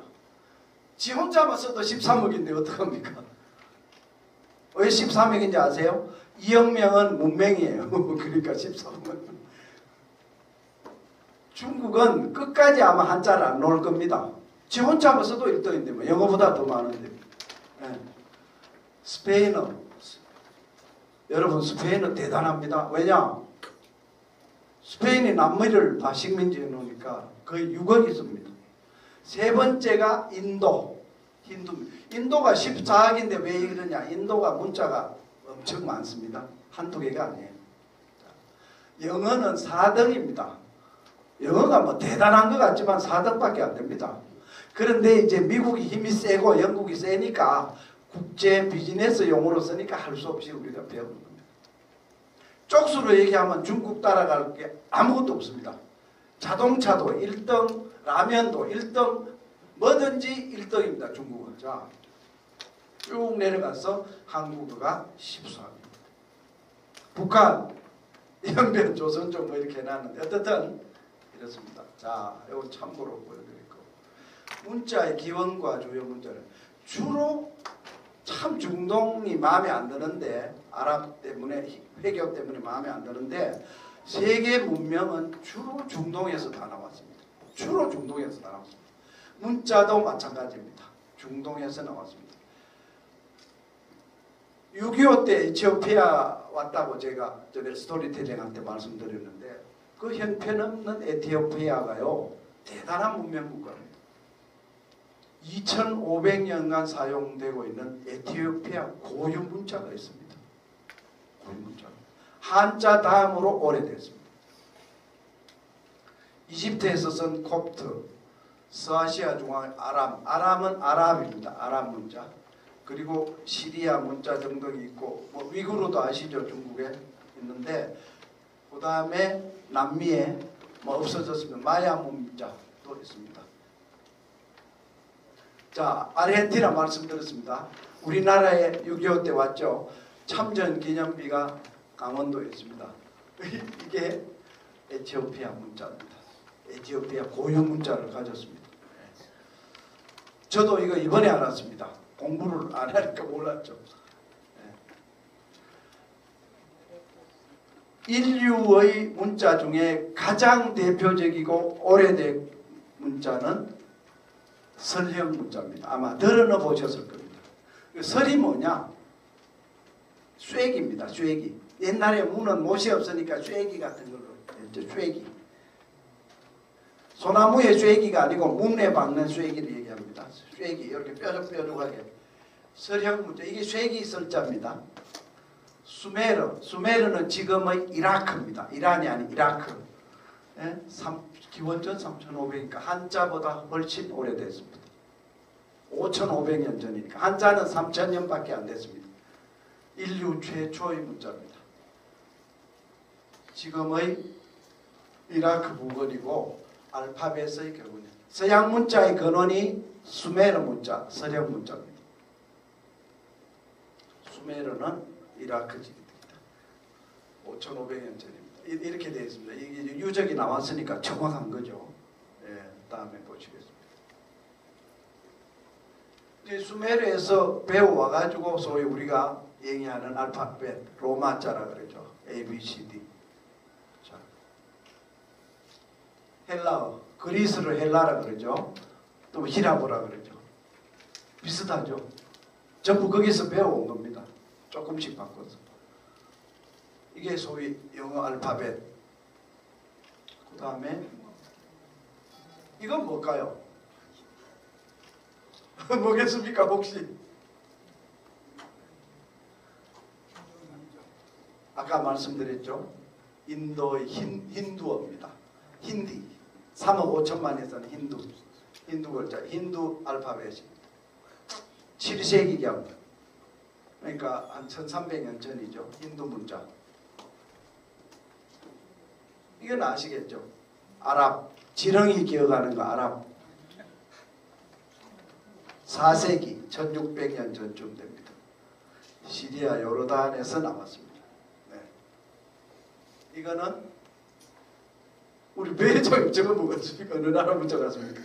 지 혼자만 써도 13억인데 어떡합니까? 왜 13억인지 아세요? 이혁명은 문맹이에요. 그러니까 13억. 중국은 끝까지 아마 한자를 안 놓을 겁니다. 지 혼자만 써도 1등인데 뭐 영어보다 더 많은데. 네. 스페인어. 여러분 스페인어 대단합니다. 왜냐? 스페인이 남미를 다 식민지에 놓으니까 거의 6억이 있습니다. 세 번째가 인도. 인도가 14억인데 왜 이러냐? 인도가 문자가 엄청 많습니다. 한두 개가 아니에요. 영어는 4등입니다. 영어가 뭐 대단한 것 같지만 4등밖에 안 됩니다. 그런데 이제 미국이 힘이 세고 영국이 세니까 국제 비즈니스 용어로 쓰니까 할 수 없이 우리가 배우는 겁니다. 쪽수로 얘기하면 중국 따라갈 게 아무것도 없습니다. 자동차도 1등, 라면도 1등, 뭐든지 1등입니다. 중국은. 자, 쭉 내려가서 한국어가 14입니다. 북한, 영변, 조선족 뭐 이렇게 해놨는데 어떻든 이렇습니다. 자, 이거 참고로 보여드릴 거. 문자의 기원과 주요 문자는 주로 참 중동이 마음에 안 드는데 아랍 때문에 회교 때문에 마음에 안 드는데 세계 문명은 주로 중동에서 다 나왔습니다. 주로 중동에서 다 나왔습니다. 문자도 마찬가지입니다. 중동에서 나왔습니다. 6.25 때 에티오피아 왔다고 제가 전에 스토리텔링한테 말씀드렸는데 그 형편없는 에티오피아가요 대단한 문명국가입니다. 2500년간 사용되고 있는 에티오피아 고유 문자가 있습니다. 고유 문자. 한자 다음으로 오래됐습니다. 이집트에서 쓴 콥트, 서아시아 중앙 아람은 아랍입니다. 아랍 문자. 그리고 시리아 문자 등등이 있고 뭐 위구르도 아시죠? 중국에 있는데 그 다음에 남미에 뭐 없어졌습니다. 마야 문자도 있습니다. 자, 아르헨티나 말씀드렸습니다. 우리나라에 6.25 때 왔죠. 참전 기념비가 강원도에 있습니다. 이게 에티오피아 문자입니다. 에티오피아 고유 문자를 가졌습니다. 저도 이거 이번에 알았습니다. 공부를 안 하니까 몰랐죠. 인류의 문자 중에 가장 대표적이고 오래된 문자는 설형 문자입니다. 아마 들어는 보셨을 겁니다. 설이 뭐냐? 쇠기입니다. 쇠기. 옛날에 문은 못이 없으니까 쇠기 같은 걸로 했죠. 쇠기. 소나무의 쇠기가 아니고 문에 박는 쇠기를 얘기합니다. 쇠기. 이렇게 뾰족뾰족하게. 설형 문자. 이게 쇠기 설자입니다. 수메르는 지금의 이라크입니다. 이란이 아닌 이라크. 예? 기원전 3,500이니까 한자보다 훨씬 오래됐습니다. 5,500년 전이니까 한자는 3,000년밖에 안 됐습니다. 인류 최초의 문자입니다. 지금의 이라크 부근이고 알파벳의 근원이 서양 문자의 근원이 수메르 문자, 서양 문자입니다. 수메르는 이라크 지기입니다. 5,500년 전입니다. 이렇게 되어 있습니다. 이게 유적이 나왔으니까 정확한 거죠. 예, 다음에 보시겠습니다. 이제 수메르에서 배워와가지고 소위 우리가 얘기하는 알파벳, 로마자라 그러죠. A, B, C, D. 자, 헬라어, 그리스를 헬라라 그러죠. 또 히라보라 그러죠. 비슷하죠. 전부 거기서 배워온 겁니다. 조금씩 바꿔서. 이게 소위 영어 알파벳. 그 다음에 이건 뭘까요? 뭐겠습니까 혹시? 아까 말씀드렸죠. 인도의 힌두어입니다. 힌디. 3억 5천만에 사는 힌두 글자, 힌두 알파벳입니다. 7세기경. 그러니까 한 1300년 전이죠. 힌두 문자. 이건 아시겠죠? 아랍. 지렁이 기어가는 거 아랍. 4세기 1600년 전쯤 됩니다. 시리아 요르단에서 나왔습니다. 네. 이거는 우리 배에 저거 뭐겠습니까? 어느 나라 문자 같습니까?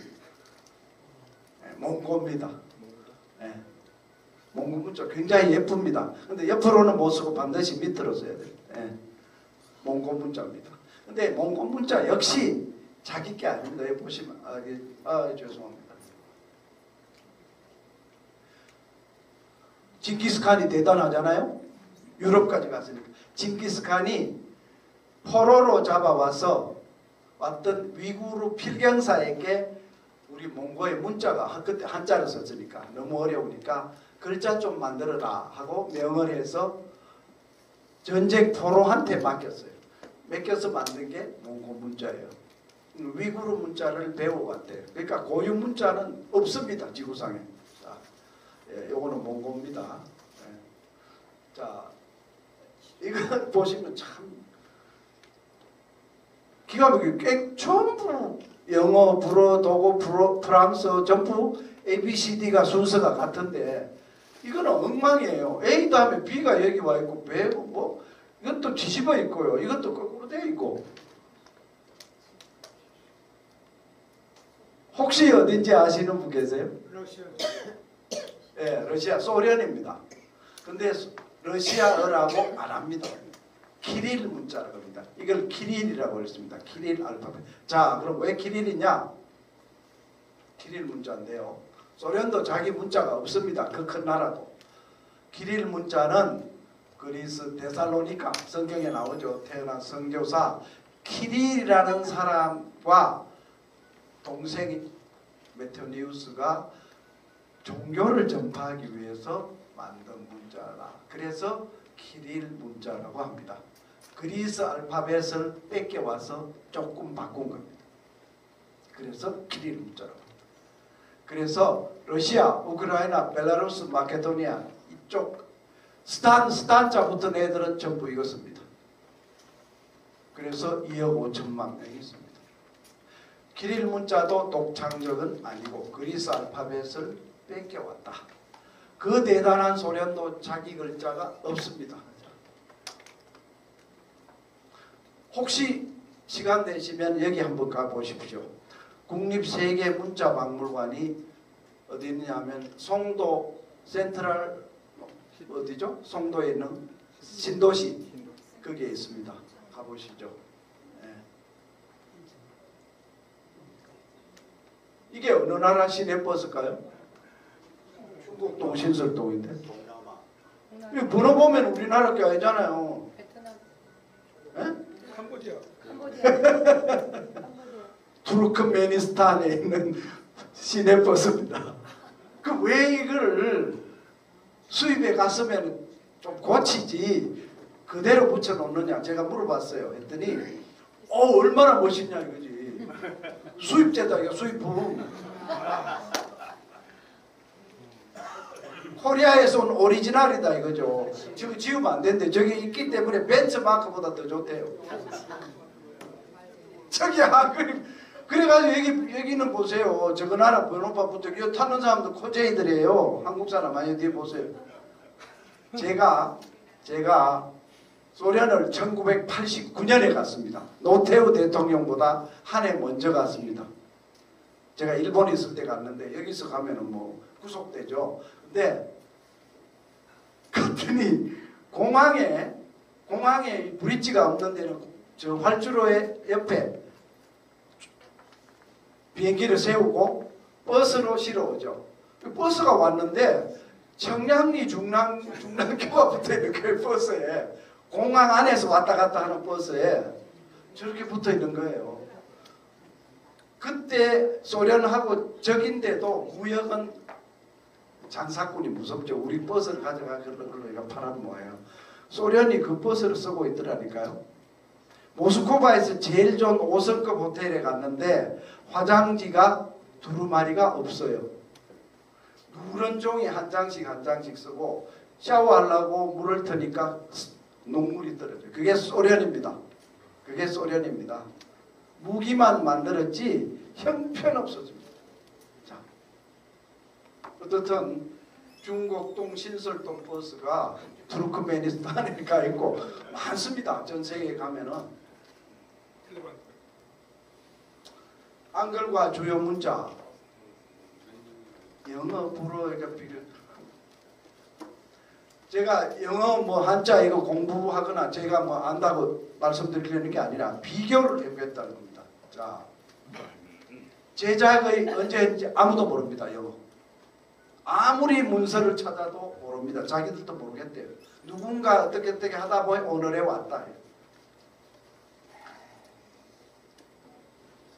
네, 몽고입니다. 네. 몽고 문자 굉장히 예쁩니다. 근데 옆으로는 못 쓰고 반드시 밑으로 써야 돼요. 네. 몽고 문자입니다. 근데 몽고 문자 역시 자기 게 아닙니다. 여기 보시면 죄송합니다. 징기스칸이 대단하잖아요. 유럽까지 갔으니까. 징기스칸이 포로로 잡아와서 왔던 위구르 필경사에게 우리 몽고의 문자가 그때 한자를 썼으니까 너무 어려우니까 글자 좀 만들어라 하고 명을 해서 전쟁 포로한테 맡겼어요. 맡겨서 만든 게 몽고 문자예요. 위구르 문자를 배워왔대요. 그러니까 고유 문자는 없습니다. 지구상에. 자, 예, 요거는 몽고입니다. 예. 자, 이거 보시면 참 기가 막히게 전부 영어, 불어, 독어, 프랑스 전부 ABCD가 순서가 같은데 이거는 엉망이에요. A 다음에 B가 여기 와 있고 B 뭐 이것도 뒤집어 있고요. 이것도 거꾸로 되어 있고. 혹시 어딘지 아시는 분 계세요? 러시아. 예, 러시아 소련입니다. 근데 러시아어라고 안 합니다. 키릴 문자라고 합니다. 이걸 키릴이라고 했습니다. 키릴 알파벳. 자, 그럼 왜 키릴이냐? 키릴 문자인데요. 소련도 자기 문자가 없습니다. 그 큰 나라도. 키릴 문자는 그리스 데살로니가 성경에 나오죠. 태어난 선교사 키릴이라는 사람과 동생이 메토니우스가 종교를 전파하기 위해서 만든 문자라. 그래서 키릴 문자라고 합니다. 그리스 알파벳을 뺏겨와서 조금 바꾼 겁니다. 그래서 키릴 문자라고 합니다. 그래서 러시아, 우크라이나, 벨라루스, 마케도니아 이쪽 스탄자 붙은 애들은 전부 이거 씁니다. 그래서 2억 5천만 명이 있습니다. 키릴 문자도 독창적은 아니고 그리스 알파벳을 뺏겨왔다. 그 대단한 소련도 자기 글자가 없습니다. 혹시 시간 되시면 여기 한번 가보십시오. 국립세계문자박물관이 어디 있냐면 송도 센트럴 어디죠? 송도에 있는 신도시 거기에 있습니다. 가보시죠. 네. 이게 어느 나라 시내버스일까요? 중국 동신설동인데. 이 번호 보면 우리나라 게 아니잖아요. 캄보디아. 투르크메니스탄에 있는 시내버스입니다. 그 왜 이걸 수입해 갔으면 좀 고치지 그대로 붙여놓느냐 제가 물어봤어요. 했더니 얼마나 멋있냐 이거지. 수입제다 이거 수입품. 코리아에서 온 오리지널이다 이거죠. 지금 지우면 안 되는데 저기 있기 때문에 벤츠마크보다 더 좋대요. 저기 한글 그래가지고 여기는 보세요. 저거 나라 번호판부터 이거 타는 사람도 코제이들이에요. 한국 사람 많이 뒤에 보세요. 제가 소련을 1989년에 갔습니다. 노태우 대통령보다 한 해 먼저 갔습니다. 제가 일본에 있을 때 갔는데 여기서 가면은 뭐 구속되죠. 근데 갔더니 공항에 브릿지가 없는 데는 저 활주로의 옆에 비행기를 세우고 버스로 실어오죠. 버스가 왔는데 청량리 중랑교가 붙어있는 그 버스에 공항 안에서 왔다 갔다 하는 버스에 저렇게 붙어있는 거예요. 그때 소련하고 적인데도 구역은 장사꾼이 무섭죠. 우리 버스를 가져가 그걸로 파란 모예요. 소련이 그 버스를 쓰고 있더라니까요. 모스크바에서 제일 좋은 5성급 호텔에 갔는데 화장지가 두루마리가 없어요. 누런 종이 한 장씩 쓰고 샤워하려고 물을 트니까 녹물이 떨어져요. 그게 소련입니다. 무기만 만들었지 형편없었습니다. 자, 어떻든 중곡동 신설동 버스가 투르크메니스탄에 가 있고 많습니다. 전 세계에 가면은. 한글과 주요 문자 영어 불어가 필요. 제가 영어 뭐 한자 이거 공부하거나 제가 뭐 안다고 말씀드리려는 게 아니라 비교를 해보겠다는 겁니다. 자, 제작의 언제인지 아무도 모릅니다. 영어. 아무리 문서를 찾아도 모릅니다. 자기들도 모르겠대요. 누군가 어떻게 하다 보니 오늘에 왔다.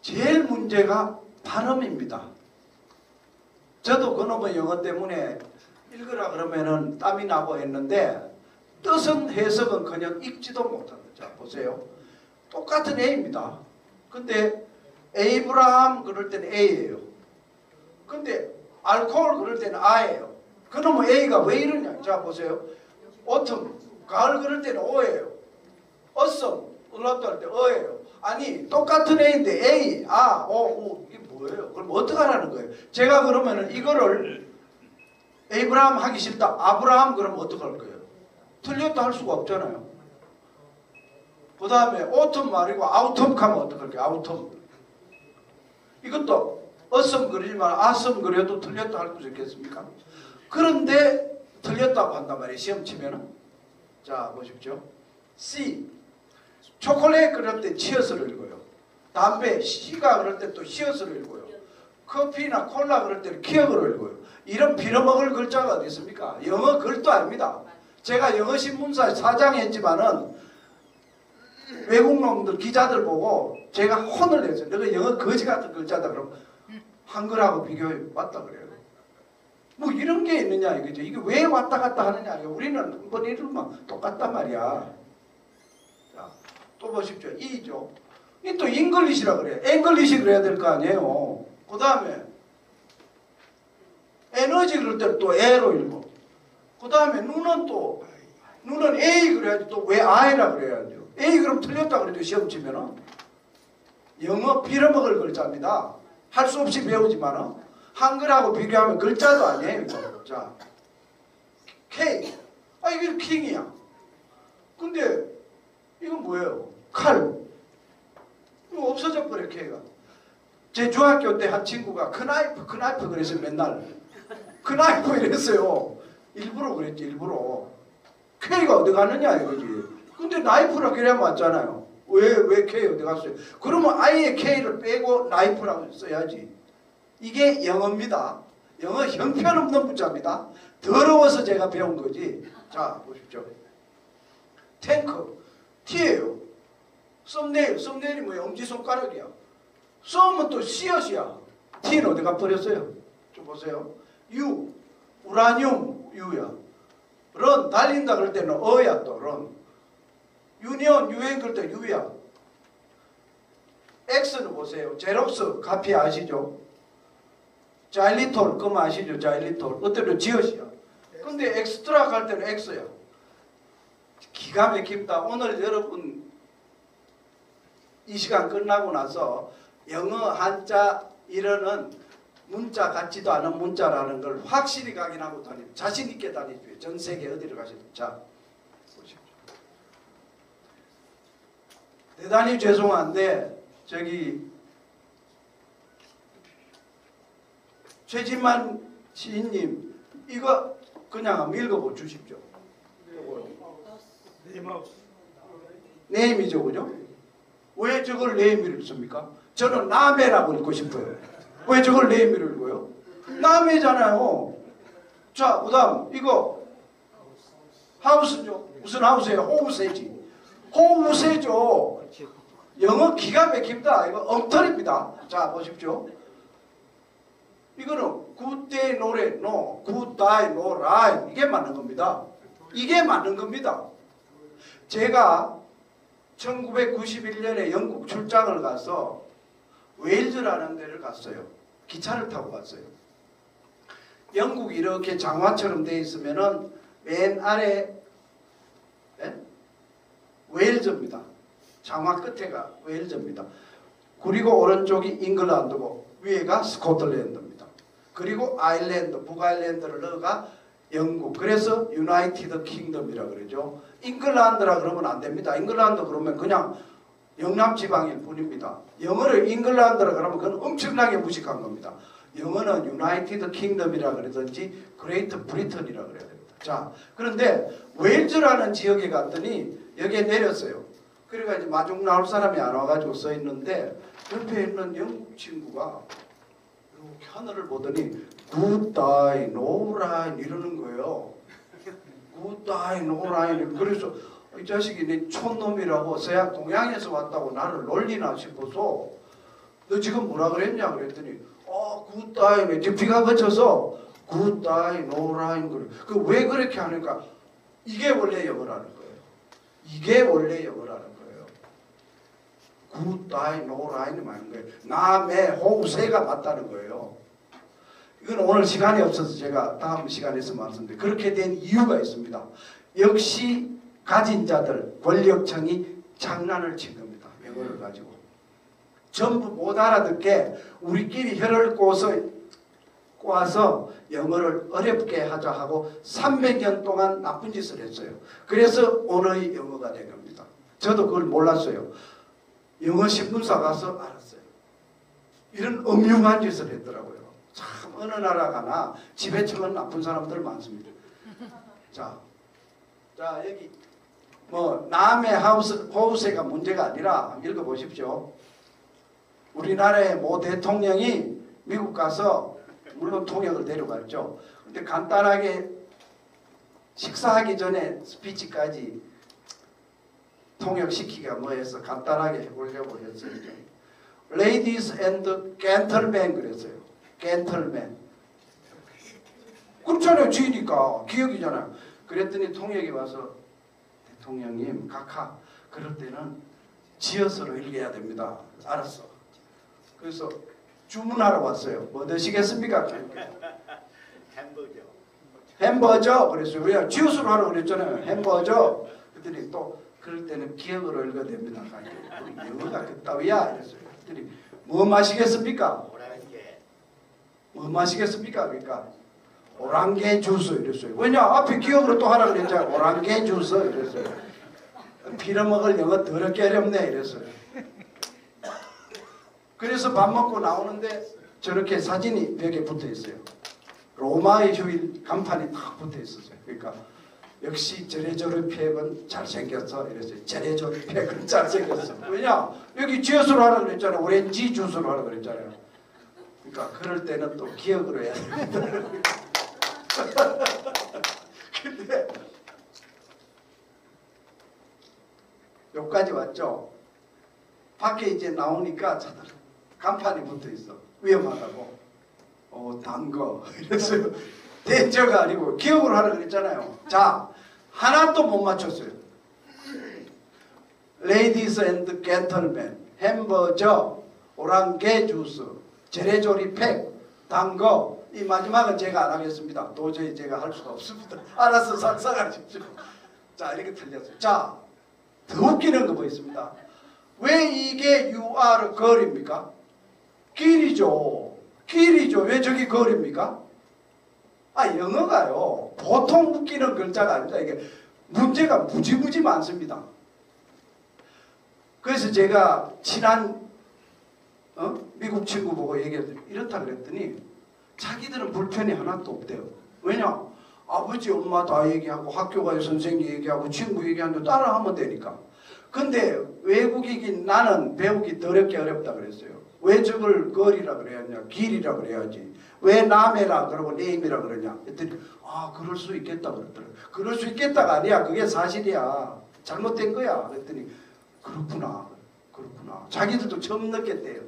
제일 문제가 발음입니다. 저도 그놈의 영어 때문에 읽으라 그러면은 땀이 나고 했는데 뜻은 해석은 읽지도 못합니다. 자, 보세요. 똑같은 A입니다. 근데 에이브라함 그럴 때는 A예요. 근데 알코올 그럴 때는 I예요. 그놈의 A가 왜 이러냐. 자, 보세요. 오텀, 가을 그럴 때는 O예요. 어썸, 을라도 할 때 어예요. 아니 똑같은 A인데 A, A, O, U 이게 뭐예요? 그럼 어떻게 하라는 거예요? 제가 그러면은 이거를 에이브라함 하기 싫다. 아브라함 그러면 어떻게 할 거예요? 틀렸다 할 수가 없잖아요. 그 다음에 오텀 말이고 아우텀 하면 어떻게 할까요? 아우텀. 이것도 어썸 그러지만 아썸 그려도 틀렸다 할 수 있겠습니까? 그런데 틀렸다고 한단 말이에요. 시험 치면은. 자, 보십시오. C. 초콜릿 그럴 때 치어스를 읽어요. 담배, C가 그럴 때 또 시어스를 읽어요. 커피나 콜라 그럴 때는 키어스를 읽어요. 이런 빌어먹을 글자가 어디 있습니까? 영어 글도 아닙니다. 제가 영어 신문사 사장 했지만은 외국 놈들 기자들 보고 제가 혼을 냈어요. 너가 영어 거지 같은 글자다 그러면 한글하고 비교해 왔다 그래요. 뭐 이런 게 있느냐 이거죠. 이게 왜 왔다 갔다 하느냐. 우리는 한번 이러면 똑같단 말이야. 자, 또 보십시오. E죠. 이 또 잉글리시라 그래요. 앵글리시 그래야 될 거 아니에요. 그 다음에 에너지 그럴 때는 또 A로 읽고 그 다음에 눈은 A 그래야지 또 왜 I라 그래야죠. A 그럼 틀렸다 그래도 시험 치면은 영어 빌어먹을 글자입니다. 할 수 없이 배우지만은 한글하고 비교하면 글자도 아니에요. 이거. 자, K. 아 이게 킹이야. 근데 이건 뭐예요? 칼. 이거 없어져 버려 K가. 제 중학교 때 한 친구가 크나이프 그랬어요. 맨날 크나이프 이랬어요. 일부러 그랬지. 일부러. K가 어디 가느냐 이거지. 근데 나이프라 그래야 맞잖아요. 왜 K 어디 갔어요? 그러면 아예 K를 빼고 나이프라고 써야지. 이게 영어입니다. 영어 형편없는 문자입니다. 더러워서 제가 배운 거지. 자, 보십시오. 탱크. T예요. 썸네일이 뭐야? 엄지손가락이야. 썸은 또 씨앗이야. T는 어디 가버렸어요? 좀 보세요. U. 우라늄 U야. 런 달린다 그럴 때는 어야 또 런. 유니온 유행 그럴 때 유야. X는 보세요. 제록스 카피 아시죠? 자일리톨 그거 아시죠? 자일리톨 어때요? 지읒이야. 근데 엑스트라 갈 때는 X야. 기가 막힙니다. 오늘 여러분 이 시간 끝나고 나서 영어 한자 이러는 문자 같지도 않은 문자라는 걸 확실히 각인하고 다니고 자신 있게 다니죠. 전 세계 어디를 가셔도. 자, 보십시오. 대단히 죄송한데 저기 최진만 시인님 이거 그냥 한번 읽어보 주십시오. 네임이죠, 그죠? 왜 저걸 네임을 읽습니까? 저는 남해라고 읽고 싶어요. 왜 저걸 네임을 읽어요? 남해잖아요. 자, 그 다음 이거 하우스죠. 무슨 하우스예요? 호우새지. 호우새죠. 영어 기가 막힙니다. 이거 엉터리입니다. 자, 보십시오. 이거는 굿데이 노래 노, 굿다이 노라이 이게 맞는 겁니다. 이게 맞는 겁니다. 제가 1991년에 영국 출장을 가서 웨일즈라는 데를 갔어요. 기차를 타고 갔어요. 영국이 이렇게 장화처럼 되어 있으면은 맨 아래 웨일즈입니다. 장화 끝에가 웨일즈입니다. 그리고 오른쪽이 잉글랜드고 위에가 스코틀랜드입니다. 그리고 아일랜드, 북아일랜드를 넣어가 영국. 그래서 유나이티드 킹덤이라 그러죠. 잉글랜드라 그러면 안 됩니다. 잉글랜드 그러면 그냥 영남 지방일 뿐입니다. 영어를 잉글랜드라 그러면 그건 엄청나게 무식한 겁니다. 영어는 유나이티드 킹덤이라 그러든지 그레이트 브리턴이라 그래야 됩니다. 자, 그런데 웨일즈라는 지역에 갔더니 여기에 내렸어요. 그래가 이제 마중 나올 사람이 안 와가지고 써 있는데 옆에 있는 영국 친구가 이렇게 하늘을 보더니 굿다이 노라인 이러는 거예요. 굿다이 노라인. 그래서 이 자식이 내 촌놈이라고 서양 동양에서 왔다고 나를 놀리나 싶어서 너 지금 뭐라 그랬냐 그랬더니 굿다이 이제 비가 그쳐서 굿다이 노라인 그래. 그 왜 그렇게 하니까 이게 원래 영어라는 거예요. 이게 원래 영어라는 거예요. 굿다이 노라인이 맞는 거예요. 남의 호우새가 맞다는 거예요. 이건 오늘 시간이 없어서 제가 다음 시간에서 말씀드릴게요. 그렇게 된 이유가 있습니다. 역시 가진 자들, 권력층이 장난을 친 겁니다. 영어를 가지고. 전부 못 알아듣게 우리끼리 혀를 꼬아서 영어를 어렵게 하자 하고 300년 동안 나쁜 짓을 했어요. 그래서 오늘의 영어가 된 겁니다. 저도 그걸 몰랐어요. 영어 신문사 가서 알았어요. 이런 음흉한 짓을 했더라고요. 참 어느 나라 가나 지배층은 나쁜 사람들 많습니다. 자 여기 뭐 남의 호우새가 문제가 아니라 읽어보십시오. 우리나라의 모 대통령이 미국 가서 물론 통역을 데려갔죠. 근데 간단하게 식사하기 전에 스피치까지 통역시키기가 뭐해서 간단하게 해보려고 했어요. Ladies and gentlemen 그랬어요. gentlemen. 그렇잖아요. 지니까 기억이잖아요. 그랬더니 통역이 와서 대통령님 각하 그럴 때는 지어서로 읽어야 됩니다. 알았어. 그래서 주문하러 왔어요. 뭐 드시겠습니까? 햄버거 그랬어요. 왜? 지어서로 하라고 그랬잖아요. 햄버거. 그랬더니 또 그럴 때는 기억으로 읽어야 됩니다. 영어가 그따위야 이랬어요. 그랬더니 뭐 마시겠습니까? 뭐 마시겠습니까? 그러니까 오랑게 주스 이랬어요. 왜냐? 앞에 기억으로 또 하라 그랬잖아요. 오랑게 주스 이랬어요. 빌어먹을 영어 더럽게 어렵네 이랬어요. 그래서 밥 먹고 나오는데 저렇게 사진이 벽에 붙어 있어요. 로마의 휴일 간판이 딱 붙어 있었어요. 그러니까 역시 제레조르 팩은 잘생겼어 이랬어요. 제레조르 팩은 잘생겼어. 왜냐? 여기 주스로 하라 그랬잖아요. 오렌지 주스로 하라 그랬잖아요. 그러니까 그럴 때는 또 기억으로 해야 됩니다. 근데 여기까지 왔죠. 밖에 이제 나오니까 간판이 붙어 있어. 위험하다고. 단 거. 이랬어요. 대처가 아니고 기억으로 하라 그랬잖아요. 자, 하나도 못 맞췄어요. 레이디스 앤드 겐틀맨, 햄버저, 오랑게 주스, 재래조리팩, 단거. 이 마지막은 제가 안 하겠습니다. 도저히 제가 할 수가 없습니다. 알아서 상상하십시오. 자, 이렇게 틀렸어요. 자, 더 웃기는 거 뭐 있습니다. 왜 이게 you are gir입니까? 길이죠. 길이죠. 왜 저기 gir입니까? 아, 영어가요. 보통 웃기는 글자가 아닙니다. 이게 문제가 무지무지 많습니다. 그래서 제가 친한 미국 친구 보고 얘기했더니 이렇다 그랬더니 자기들은 불편이 하나도 없대요. 왜냐? 아버지 엄마 다 얘기하고 학교 가서 선생님 얘기하고 친구 얘기하는데 따라하면 되니까. 근데 외국이긴 나는 배우기 더럽게 어렵다 그랬어요. 왜 저걸 걸이라 그래야냐, 길이라 그래야지. 왜 남해라 그러고 네임이라 그러냐. 그랬더니 아, 그럴 수 있겠다 그랬더라고요. 그럴 수 있겠다가 아니야. 그게 사실이야. 잘못된 거야. 그랬더니 그렇구나. 그렇구나. 자기들도 처음 느꼈대요.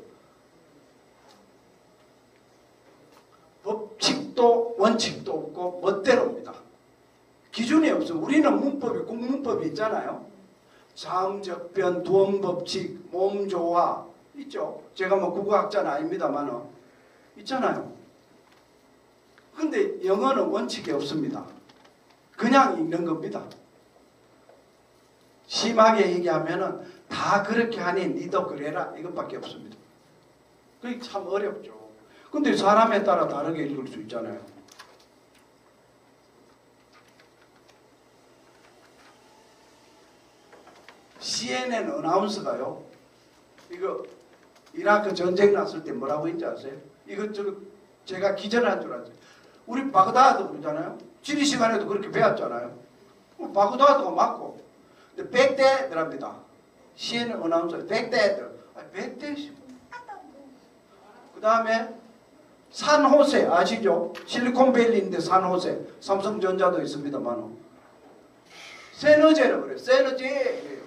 법칙도 원칙도 없고 멋대로입니다. 기준이 없어. 우리는 문법이 국문법이 있잖아요. 사음적변, 두음법칙, 몸조화 있죠. 제가 뭐 국어학자는 아닙니다만 있잖아요. 근데 영어는 원칙이 없습니다. 그냥 읽는 겁니다. 심하게 얘기하면은 다 그렇게 하니 니도 그래라 이것밖에 없습니다. 그게 참 어렵죠. 근데 사람에 따라 다르게 읽을 수 있잖아요. CNN 어나운서가요. 이거 이라크 전쟁 났을 때 뭐라고 했는지 아세요? 이거 제가 기절한 줄 알았어요. 우리 바그다드 그러잖아요. 지리 시간에도 그렇게 배웠잖아요. 바그다드가 맞고. 근데 백대들합니다. CNN 어나운서 백대들. 백대시. 그 다음에 산호세 아시죠? 실리콘밸리인데 산호세. 삼성전자도 있습니다만. 세너제라고 그래요. 세너제.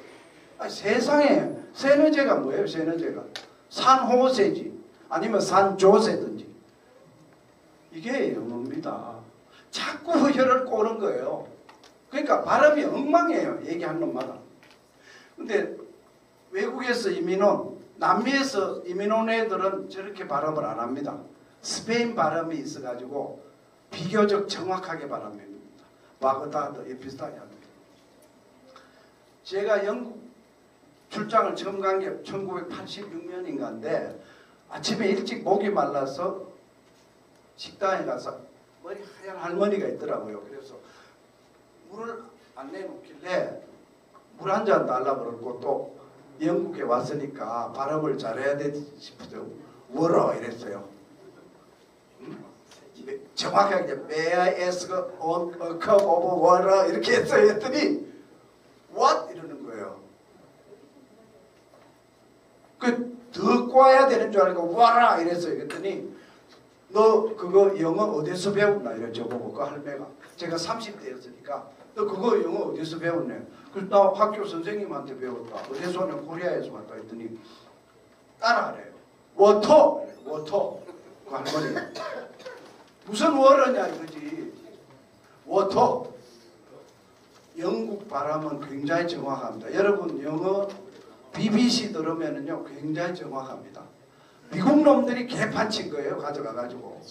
세상에 세너제가 뭐예요? 세너제가 산호세지 아니면 산조세든지 이게 영어입니다. 자꾸 혀를 꼬는 거예요. 그러니까 발음이 엉망이에요. 얘기하는 놈마다. 근데 외국에서 이민 온 남미에서 이민 온 애들은 저렇게 발음을 안 합니다. 스페인 발음이 있어가지고 비교적 정확하게 발음합니다. 바그다드 비슷하게 합니다. 제가 영국 출장을 처음 간 게 1986년인가인데 아침에 일찍 목이 말라서 식당에 가서 머리 하얀 할머니가 있더라고요. 그래서 물을 안 내놓길래 물 한 잔 달라 그러고 또 영국에 왔으니까 발음을 잘해야 되지 싶어서 워러 이랬어요. 정확하게 May I ask a cup of water 이렇게 했어요. 했더니 What? 이러는 거예요. 더 꼬아야 되는 줄 알고 와라 이랬어요. 그랬더니 너 그거 영어 어디서 배웠나 이래 저보고 그 할매가 제가 30대였으니까 너 그거 영어 어디서 배웠네. 그래서 나 학교 선생님한테 배웠다. 어디서 왔냐 코리아에서 왔다 했더니 따라하래요. 워터 그 할머니가 무슨 워러냐 이거지. 워터. 영국 발음은 굉장히 정확합니다. 여러분 영어 BBC 들으면은요 굉장히 정확합니다. 미국 놈들이 개판 친 거예요. 가져가가지고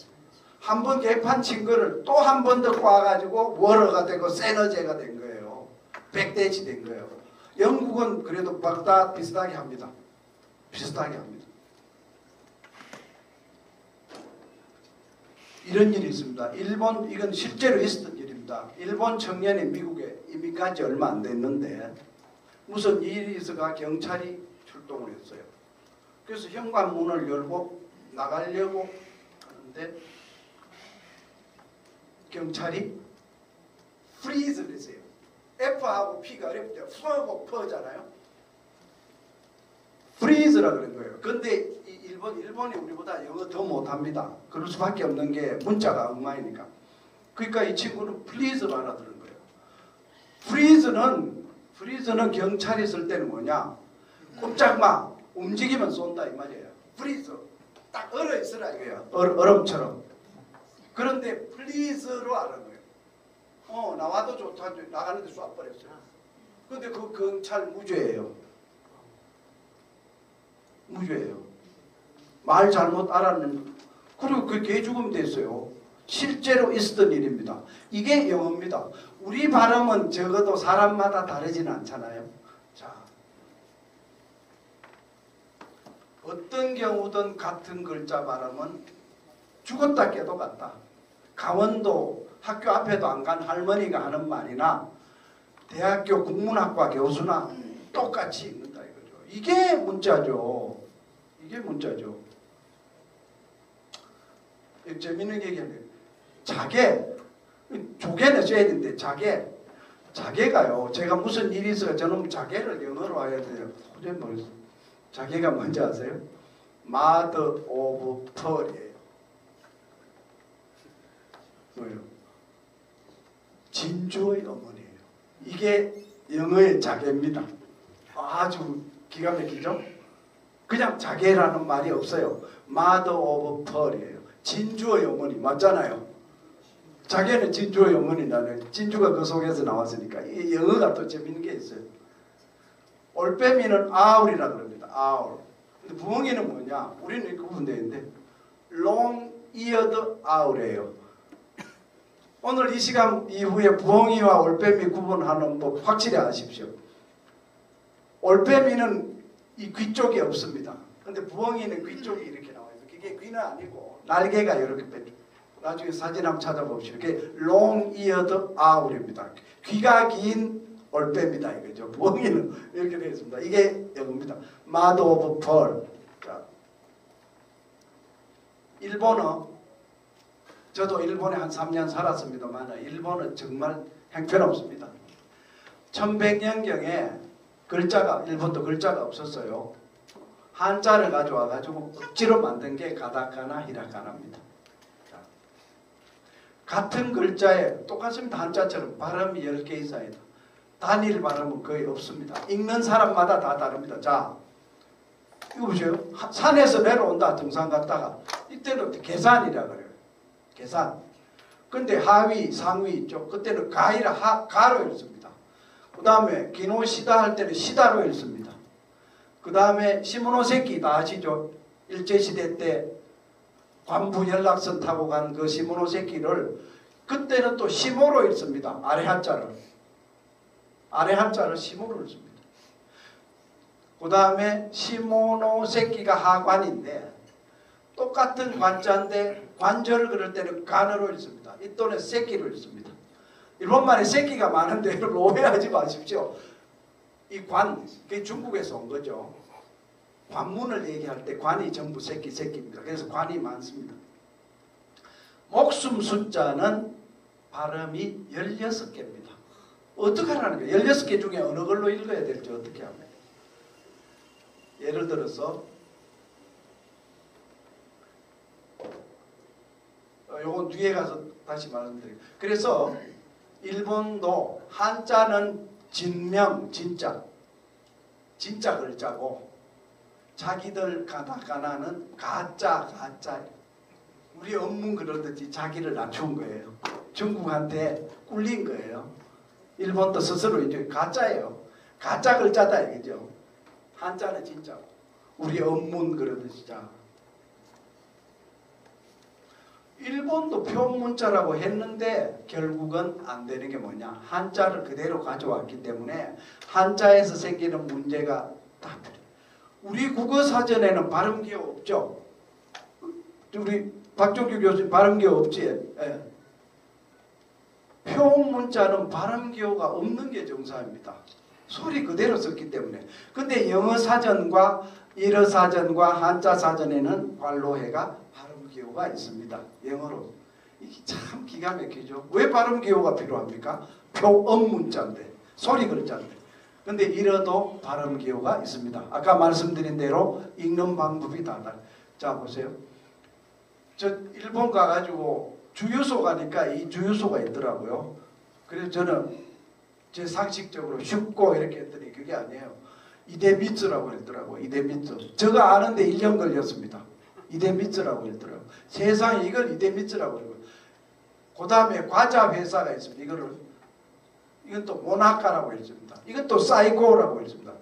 한 번 개판 친 거를 또 한 번 더 꽈가지고 워러가 되고 세너제가 된 거예요. 백대지 된 거예요. 영국은 그래도 다 비슷하게 합니다. 비슷하게 합니다. 이런 일이 있습니다. 일본 이건 실제로 있었던 일입니다. 일본 청년이 미국에 이민 간 지 얼마 안 됐는데 무슨 일이 있어가 경찰이 출동을 했어요. 그래서 현관문을 열고 나가려고 하는데 경찰이 프리즈를 했어요. F하고 P가 어렵죠. F하고 P잖아요. 프리즈라 그런 거예요. 근데 일본이 우리보다 영어 더 못합니다. 그럴 수밖에 없는 게 문자가 엉망이니까. 그러니까 이 친구는 플리즈로 알아들은 거예요. 프리즈는 경찰이 쓸 때는 뭐냐? 꼼짝마 움직이면 쏜다 이 말이에요. 프리즈 딱 얼어 있으라 이거예요. 얼음처럼. 그런데 플리즈로 알은 거예요. 나와도 좋다. 나가는데 쏴버렸어요. 근데 그 경찰 무죄예요. 무죄예요. 말 잘못 알았는 그리고 그 개 죽으면 됐어요. 실제로 있었던 일입니다. 이게 영어입니다. 우리 발음은 적어도 사람마다 다르지는 않잖아요. 자, 어떤 경우든 같은 글자 발음은 죽었다 깨도 같다. 강원도 학교 앞에도 안 간 할머니가 하는 말이나 대학교 국문학과 교수나 똑같이 읽는다 이거죠. 이게 문자죠. 이게 문자죠. 재밌는 얘기하네요. 자개, 조개는 써야 되는데 자개가요. 제가 무슨 일이 있어요. 저는 자개를 영어로 해야 돼요. 도저히 모르겠어요. 자개가 뭔지 아세요? Mother of Pearl이에요. 뭐예요? 진주의 어머니예요. 이게 영어의 자개입니다. 아주 기가 막히죠? 그냥 자개라는 말이 없어요. Mother of Pearl이에요. 진주의 어머니 맞잖아요. 자개는 진주의 어머니라는 진주가 그 속에서 나왔으니까 이 영어가 또 재밌는 게 있어요. 올빼미는 아울이라 그럽니다. 아울. 근데 부엉이는 뭐냐? 우리는 이렇게 구분되어 있는데 long-eared owl이에요. 오늘 이 시간 이후에 부엉이와 올빼미 구분하는 법 확실히 아십시오. 올빼미는 이 귀 쪽이 없습니다. 근데 부엉이는 귀 쪽이 이렇게 나와요. 그게 귀는 아니고 날개가 이렇게 빼죠. 나중에 사진 한번 찾아봅시다. 이게 long-eared owl입니다. 귀가 긴 올빼미다 이거죠. 부엉이는 이렇게 되어 있습니다. 이게 영어입니다. Mother of Pearl. 자, 일본어. 저도 일본에 한 3년 살았습니다만 일본은 정말 형편없습니다. 1100년경에 글자가 일본도 글자가 없었어요. 한자를 가져와 가지고 억지로 만든 게 가다카나 히라카나입니다. 자, 같은 글자에 똑같습니다. 한자처럼 발음이 10개 이상이다. 단일 발음은 거의 없습니다. 읽는 사람마다 다 다릅니다. 자, 이거 보세요. 산에서 내려온다. 등산 갔다가 이때는 계산이라 그래요. 계산. 근데 하위, 상위 있죠. 그때는 가이라 가로 읽습니다. 그 다음에 기노시다 할 때는 시다로 읽습니다. 그 다음에 시모노세키 다 아시죠? 일제시대 때 관부 연락선 타고 간 그 시모노세키를 그때는 또 시모로 읽습니다. 아래 한자를. 아래 한자를 시모로 읽습니다. 그 다음에 시모노세키가 하관인데 똑같은 관자인데 관절을 그릴 때는 간으로 읽습니다. 이 또는 세키로 읽습니다. 일본말에 세키가 많은데 여러분 오해하지 마십시오. 이 관, 그게 중국에서 온 거죠. 관문을 얘기할 때 관이 전부 세키입니다. 그래서 관이 많습니다. 목숨 숫자는 발음이 16개입니다. 어떻게 하라는 거예요? 16개 중에 어느 걸로 읽어야 될지 어떻게 하면. 예를 들어서 요건 뒤에 가서 다시 말씀드릴게요. 그래서 일본도 한자는 진명, 진짜 글자고 자기들 가다가나는 가짜. 우리 언문 그러듯이 자기를 낮춘 거예요. 중국한테 꿀린 거예요. 일본도 스스로 이제 가짜예요. 가짜 글자다 이거죠. 한자는 진짜고 우리 언문 그러듯이 자. 일본도 표문자라고 했는데 결국은 안 되는 게 뭐냐. 한자를 그대로 가져왔기 때문에 한자에서 생기는 문제가 다 필요해요. 우리 국어사전에는 발음기호 없죠. 우리 박종규 교수님 발음기호 없지. 예. 표문자는 발음기호가 없는 게 정사입니다. 소리 그대로 썼기 때문에. 근데 영어사전과 일어사전과 한자사전에는 관로해가 발음기호가 있습니다. 영어로. 이게 참 기가 막히죠. 왜 발음기호가 필요합니까? 표음문자인데 소리 글자인데. 근데 이러도 발음기호가 있습니다. 아까 말씀드린 대로 읽는 방법이 다르다. 자 보세요. 저 일본 가가지고 주유소 가니까 이 주유소가 있더라고요. 그래서 저는 제 상식적으로 슈꼬 이렇게 했더니 그게 아니에요. 이데미츠라고 했더라고요. 이데미츠. 제가 아는데 1년 걸렸습니다. 이데미츠라고 했더라고요. 세상에 이걸 이데미츠라고 그러고요. 그 다음에 과자 회사가 있습니다. 이건 또 모나카라고 했습니다. 이건 또 사이코라고 했습니다.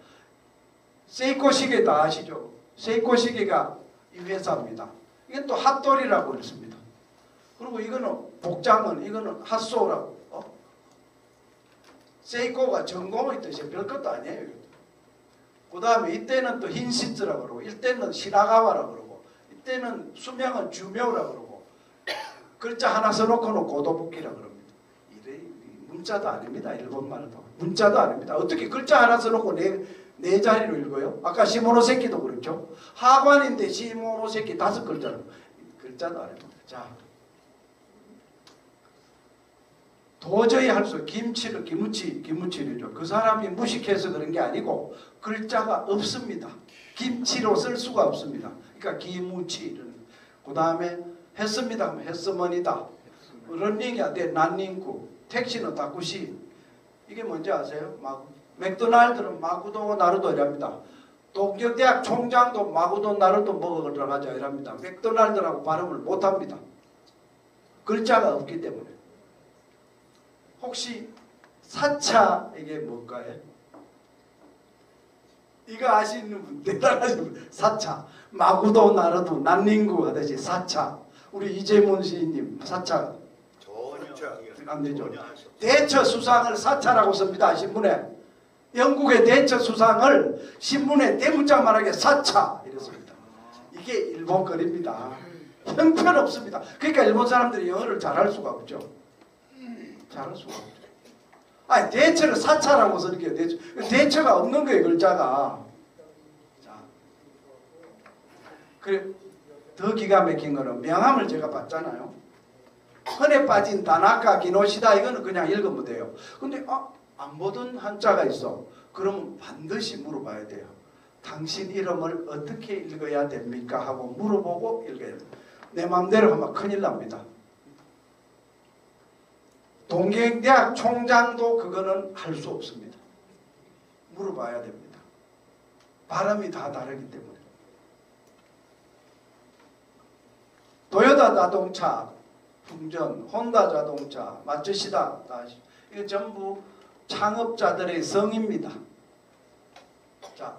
세이코 시계 다 아시죠? 세이코 시계가 이 회사입니다. 이건 또 핫돌이라고 그랬습니다. 그리고 이거는 복장은 이거는 핫소라고. 세이코가 전공의 뜻이 별것도 아니에요. 그 다음에 이때는 또 흰시츠라고 그러고 이때는 시라가와라고 그러고 이때는 수명은 주묘라고 그러고 글자 하나 써놓고는 고도북기라고 그럽니다. 이래 문자도 아닙니다. 일본말도 문자도 아닙니다. 어떻게 글자 하나 써놓고 네 자리로 읽어요? 아까 시모노세키도 그렇죠. 하관인데 시모노세키 5글자로 글자도 아닙니다. 자, 도저히 할 수 김치를 기무치를죠. 그 사람이 무식해서 그런 게 아니고 글자가 없습니다. 김치로 쓸 수가 없습니다. 그러니까 기무치를. 그 다음에 했습니다 하면 했으머니다. 런닝이 안 돼. 난닝구. 택시는 다쿠시. 이게 뭔지 아세요? 맥도날드는 마구도 나루도 이랍니다. 동경대학 총장도 마구도 나루도 먹으러 가자 이랍니다. 맥도날드라고 발음을 못합니다. 글자가 없기 때문에. 혹시 사차 이게 뭘까요? 이거 아시는 분 대단하신 분. 사차 마구도 나루도 난닝구 하듯이 사차. 우리 이재문 시인님 사차 안 되죠. 대처 수상을 사차라고 씁니다. 신문에. 영국의 대처 수상을 신문에 대문짝만하게 사차 이랬습니다. 이게 일본 글입니다. 형편없습니다. 그러니까 일본 사람들이 영어를 잘할 수가 없죠. 잘할 수가 없죠. 아니 대처를 사차라고 쓰니까 대처가 없는 거예요. 글자가. 자, 그래 더 기가 막힌 거는 명함을 제가 봤잖아요. 헌에 빠진 다나카 기노시다 이거는 그냥 읽으면 돼요. 근데 안 보던 한자가 있어. 그러면 반드시 물어봐야 돼요. 당신 이름을 어떻게 읽어야 됩니까? 하고 물어보고 읽어야 돼요. 내 마음대로 하면 큰일 납니다. 동경대학 총장도 그거는 할 수 없습니다. 물어봐야 됩니다. 발음이 다 다르기 때문에. 도요타 자동차, 풍전, 혼다 자동차, 마츠시다, 이거 전부 창업자들의 성입니다. 자,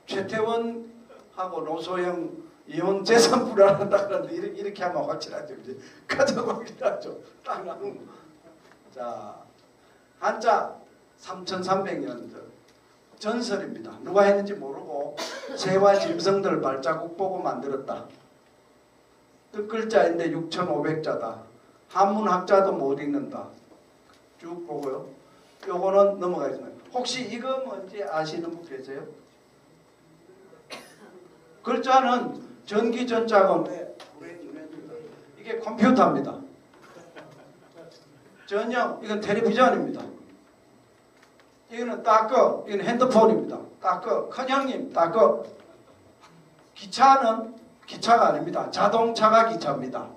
최태원하고 노소영 이혼 재산 불안하다 그러는데 이렇게 하면 확실하죠. 이제 가장 확실하죠. 딱 나누면. 자, 한자 3300년 전설입니다. 누가 했는지 모르고 새와 짐승들 발자국 보고 만들었다. 뜻글자인데 6500자다. 한문학자도 못 읽는다. 쭉 보고요. 요거는 넘어가겠습니다. 혹시 이거 뭔지 아시는 분 계세요? 글자는 전기전자건 이게 컴퓨터입니다. 전형 이건 텔레비전입니다. 이거는 따꺼 이건 핸드폰입니다. 따꺼 큰형님 따꺼. 기차는 기차가 아닙니다. 자동차가 기차입니다.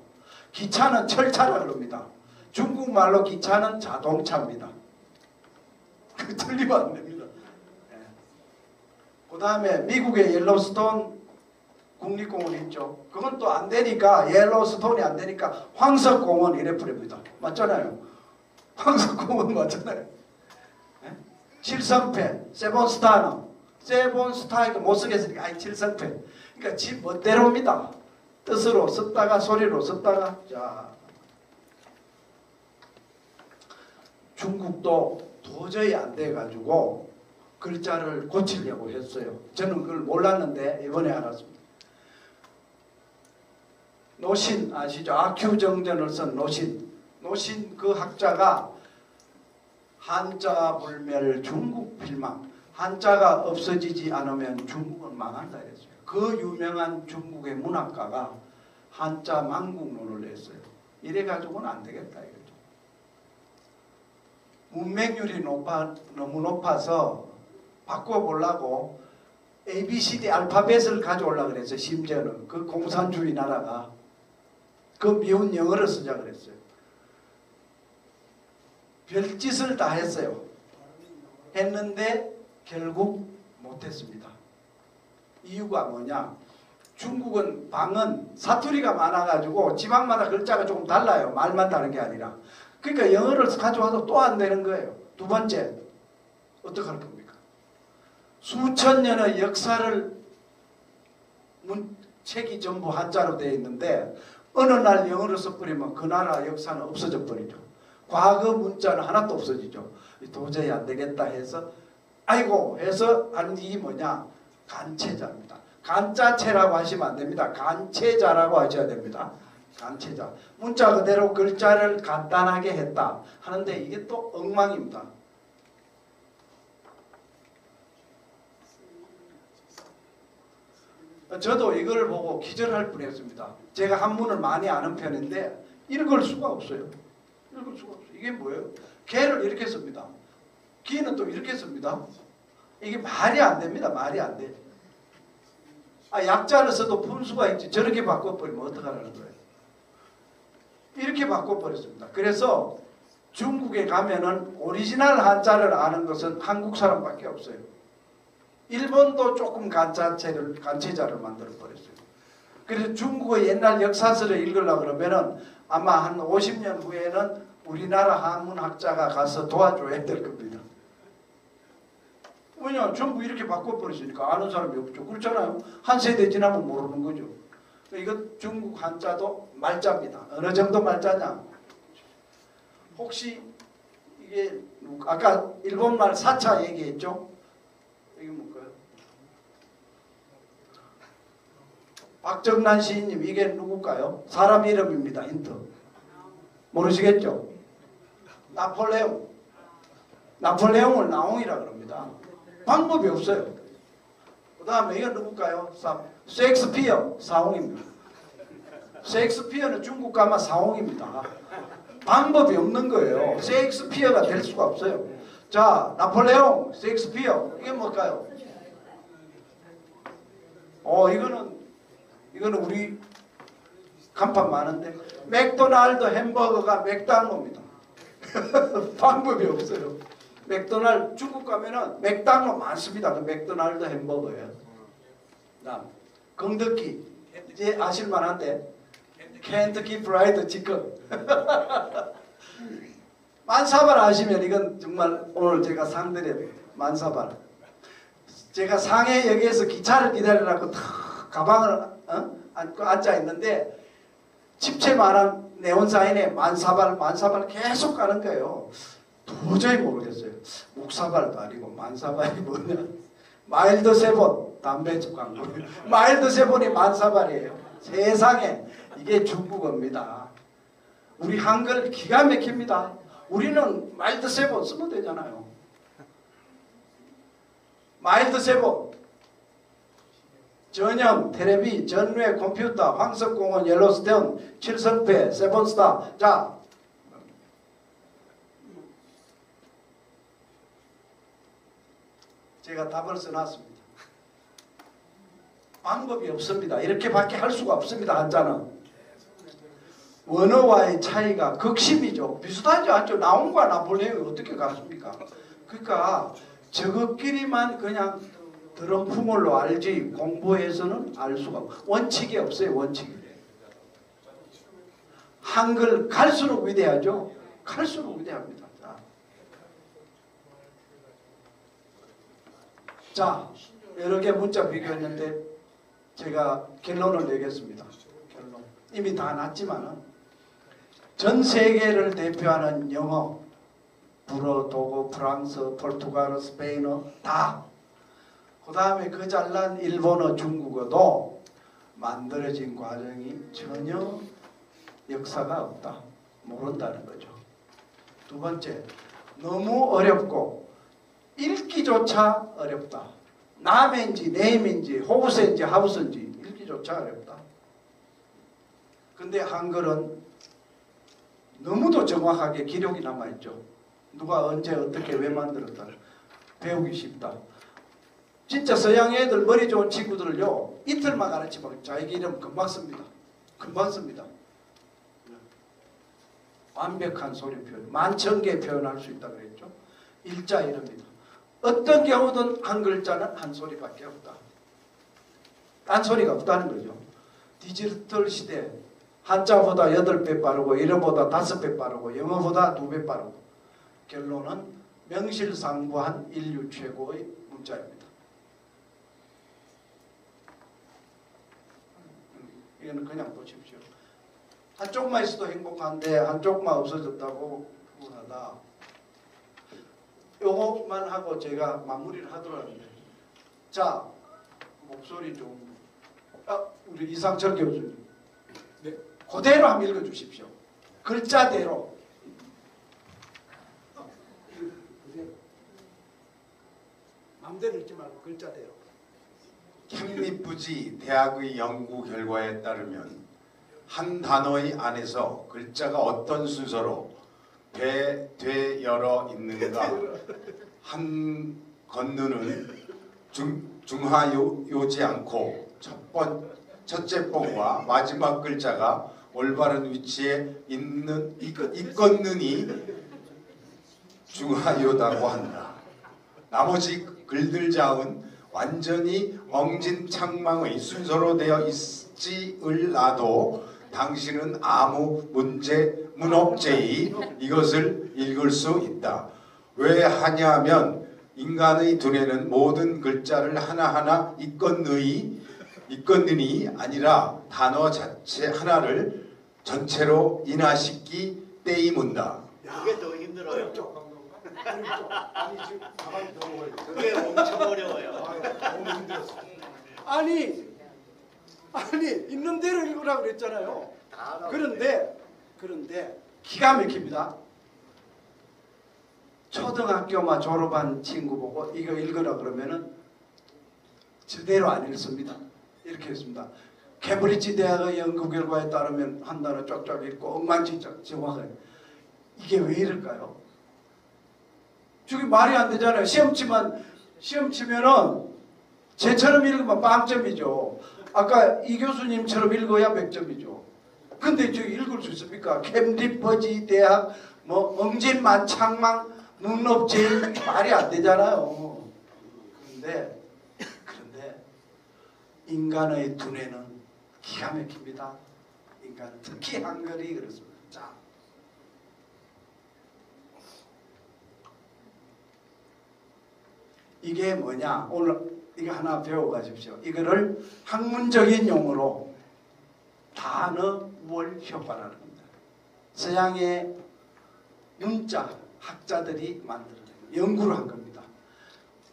기차는 철차라 그럽니다. 중국말로 기차는 자동차입니다. 그 틀리면 안 됩니다. 네. 그 다음에 미국의 옐로스톤 국립공원 있죠. 그건 또 안 되니까 옐로스톤이 안 되니까 황석공원 이래 부릅니다. 맞잖아요. 황석공원 맞잖아요. 네? 칠성패 세본스타는 세본스타 못 쓰겠으니까 아이 칠성패. 그러니까 지 멋대로입니다. 뜻으로 썼다가 소리로 썼다가. 자, 중국도 도저히 안 돼가지고 글자를 고치려고 했어요. 저는 그걸 몰랐는데 이번에 알았습니다. 노신 아시죠? 아큐정전을 쓴 노신. 노신 그 학자가 한자 불멸 중국 필망. 한자가 없어지지 않으면 중국은 망한다 그랬어요. 그 유명한 중국의 문학가가 한자 만국론을 냈어요. 이래가지고는 안 되겠다 이거죠. 문맹률이 너무 높아서 바꿔보려고 ABCD 알파벳을 가져오려고 그랬어요. 심지어는 그 공산주의 나라가 그 미운 영어를 쓰자 그랬어요. 별짓을 다 했어요. 했는데 결국 못했습니다. 이유가 뭐냐? 중국은 방은 사투리가 많아가지고 지방마다 글자가 조금 달라요. 말만 다른 게 아니라. 그러니까 영어를 가져와도 또 안 되는 거예요. 두 번째, 어떡할 겁니까? 수천 년의 역사를 책이 전부 한자로 되어 있는데 어느 날 영어로 써버리면 그 나라 역사는 없어져 버리죠. 과거 문자는 하나도 없어지죠. 도저히 안 되겠다 해서 아이고 해서 하는 일이 뭐냐? 간체자입니다. 간자체라고 하시면 안 됩니다. 간체자라고 하셔야 됩니다. 간체자. 문자 그대로 글자를 간단하게 했다 하는데 이게 또 엉망입니다. 저도 이걸 보고 기절할 뻔했습니다. 제가 한문을 많이 아는 편인데 읽을 수가 없어요. 읽을 수가 없어요. 이게 뭐예요? 개를 이렇게 씁니다. 기는 또 이렇게 씁니다. 이게 말이 안 됩니다. 말이 안 돼. 약자를 써도 품수가 있지. 저렇게 바꿔버리면 어떡하라는 거예요. 이렇게 바꿔버렸습니다. 그래서 중국에 가면은 오리지널 한자를 아는 것은 한국 사람밖에 없어요. 일본도 조금 간체자를 만들어버렸어요. 그래서 중국의 옛날 역사서를 읽으려고 그러면은 아마 한 50년 후에는 우리나라 한문학자가 가서 도와줘야 될 겁니다. 왜냐? 전부 이렇게 바꿔버렸으니까 아는 사람이 없죠. 그렇잖아요. 한 세대 지나면 모르는 거죠. 이거 중국 한자도 말자입니다. 어느 정도 말자냐? 혹시 이게 아까 일본말 사차 얘기했죠? 이게 뭘까요? 박정란 시인님 이게 누굴까요? 사람 이름입니다. 힌트. 모르시겠죠? 나폴레옹. 나폴레옹을 나옹이라 그럽니다. 방법이 없어요. 그 다음에 이건 누굴까요? 셰익스피어 사옹입니다. 셰익스피어는 중국 가면 사옹입니다. 방법이 없는 거예요. 셰익스피어가 될 수가 없어요. 자, 나폴레옹, 셰익스피어 이게 뭘까요? 이거는 우리 간판 많은데 맥도날드 햄버거가 맥당로입니다. 방법이 없어요. 맥도날드 중국 가면은 맥당로 많습니다. 그 맥도날드 햄버거예요. 건더기 이제 아실만한데 켄터키 프라이드 치킨 만사발 아시면 이건 정말 오늘 제가 상드려요. 만사발. 제가 상해역에서 기차를 기다리라고 탁 가방을 안고 앉아 있는데 집채만한 네온사인에 만사발 계속 가는 거예요. 도저히 모르겠어요. 묵사발도 아니고 만사발이 뭐냐. 마일드 세본 담배집 광고. 마일드 세본이 만사발이에요. 세상에 이게 중국어입니다. 우리 한글 기가 막힙니다. 우리는 마일드 세본 쓰면 되잖아요. 마일드 세본 전형, 테레비, 전외, 컴퓨터, 황석공원, 옐로스톤, 칠성패, 세븐스타. 자, 제가 답을 써놨습니다. 방법이 없습니다. 이렇게밖에 할 수가 없습니다. 한자는. 원어와의 차이가 극심이죠. 비슷하지 않죠. 나온과 나폴레옹이 어떻게 같습니까? 그러니까 저것끼리만 그냥 들은 풍월로 알지 공부해서는 알 수가 없어요. 원칙이 없어요. 원칙이. 한글 갈수록 위대하죠. 갈수록 위대합니다. 자, 여러 개 문자 비교했는데 제가 결론을 내겠습니다. 결론. 이미 다 났지만은 전 세계를 대표하는 영어, 불어, 독어, 프랑스, 포르투갈어, 스페인어 다. 그 다음에 그 잘난 일본어, 중국어도 만들어진 과정이 전혀 역사가 없다. 모른다는 거죠. 두 번째, 너무 어렵고 읽기조차 어렵다. 남인지 네임인지 호우세인지 하우스인지 읽기조차 어렵다. 근데 한글은 너무도 정확하게 기록이 남아있죠. 누가 언제 어떻게 왜 만들었다. 배우기 쉽다. 진짜 서양 애들 머리 좋은 친구들을요 이틀만 가르치면 자기 이름 금방 씁니다. 금방 씁니다. 완벽한 소리 표현, 만천 개 표현할 수 있다고 그랬죠. 일자 이름입니다. 어떤 경우든 한 글자는 한 소리밖에 없다. 딴 소리가 없다는 거죠. 디지털 시대 한자보다 8배 빠르고 일어보다 5배 빠르고 영어보다 2배 빠르고 결론은 명실상부한 인류 최고의 문자입니다. 이거는 그냥 보십시오. 한쪽만 있어도 행복한데 한쪽만 없어졌다고 불안하다. 요것만 하고 제가 마무리를 하도록 하는데, 자, 목소리 좀 우리 이상철 교수님, 네, 그대로 한번 읽어주십시오. 글자대로. 마음대로 읽지 말고 글자대로. 캠리프지 대학의 연구 결과에 따르면 한 단어의 안에서 글자가 어떤 순서로 되열어 있는가 한 건너는 중하요지 않고 첫째 뽕과 마지막 글자가 올바른 위치에 있건느니 중하요다고 한다. 나머지 글들자은 완전히 엉진창망의 순서로 되어 있지을라도 당신은 아무 문업제이 이것을 읽을 수 있다. 왜 하냐면 인간의 두뇌는 모든 글자를 하나하나 있건느니 아니라 단어 자체 하나를 전체로 인하시기 때문이다. 그게 더 힘들어요. 그게 엄청 어려워요. 아니 있는 대로 읽으라고 그랬잖아요. 그런데 기가 막힙니다. 초등학교만 졸업한 친구 보고 이거 읽으라 그러면은 제대로 안 읽습니다. 이렇게 했습니다. 케임브리지 대학의 연구 결과에 따르면 한 단어 쫙쫙 읽고 엉망진창 정확하게. 이게 왜 이럴까요? 저게 말이 안 되잖아요. 시험 치면은 쟤처럼 읽으면 빵점이죠. 아까 이 교수님처럼 읽어야 100점이죠. 근데 저 읽을 수 있습니까? 캠브리지 대학 뭐 엉진만창망 문업제일 말이 안 되잖아요. 그런데 인간의 두뇌는 기가 막힙니다. 인간 특히 한글이 그렇습니다. 자, 이게 뭐냐? 오늘 이거 하나 배워가십시오. 이거를 학문적인 용어로 단어 우월 효과라는 겁니다. 서양의 문자 학자들이 만들어낸 연구를 한 겁니다.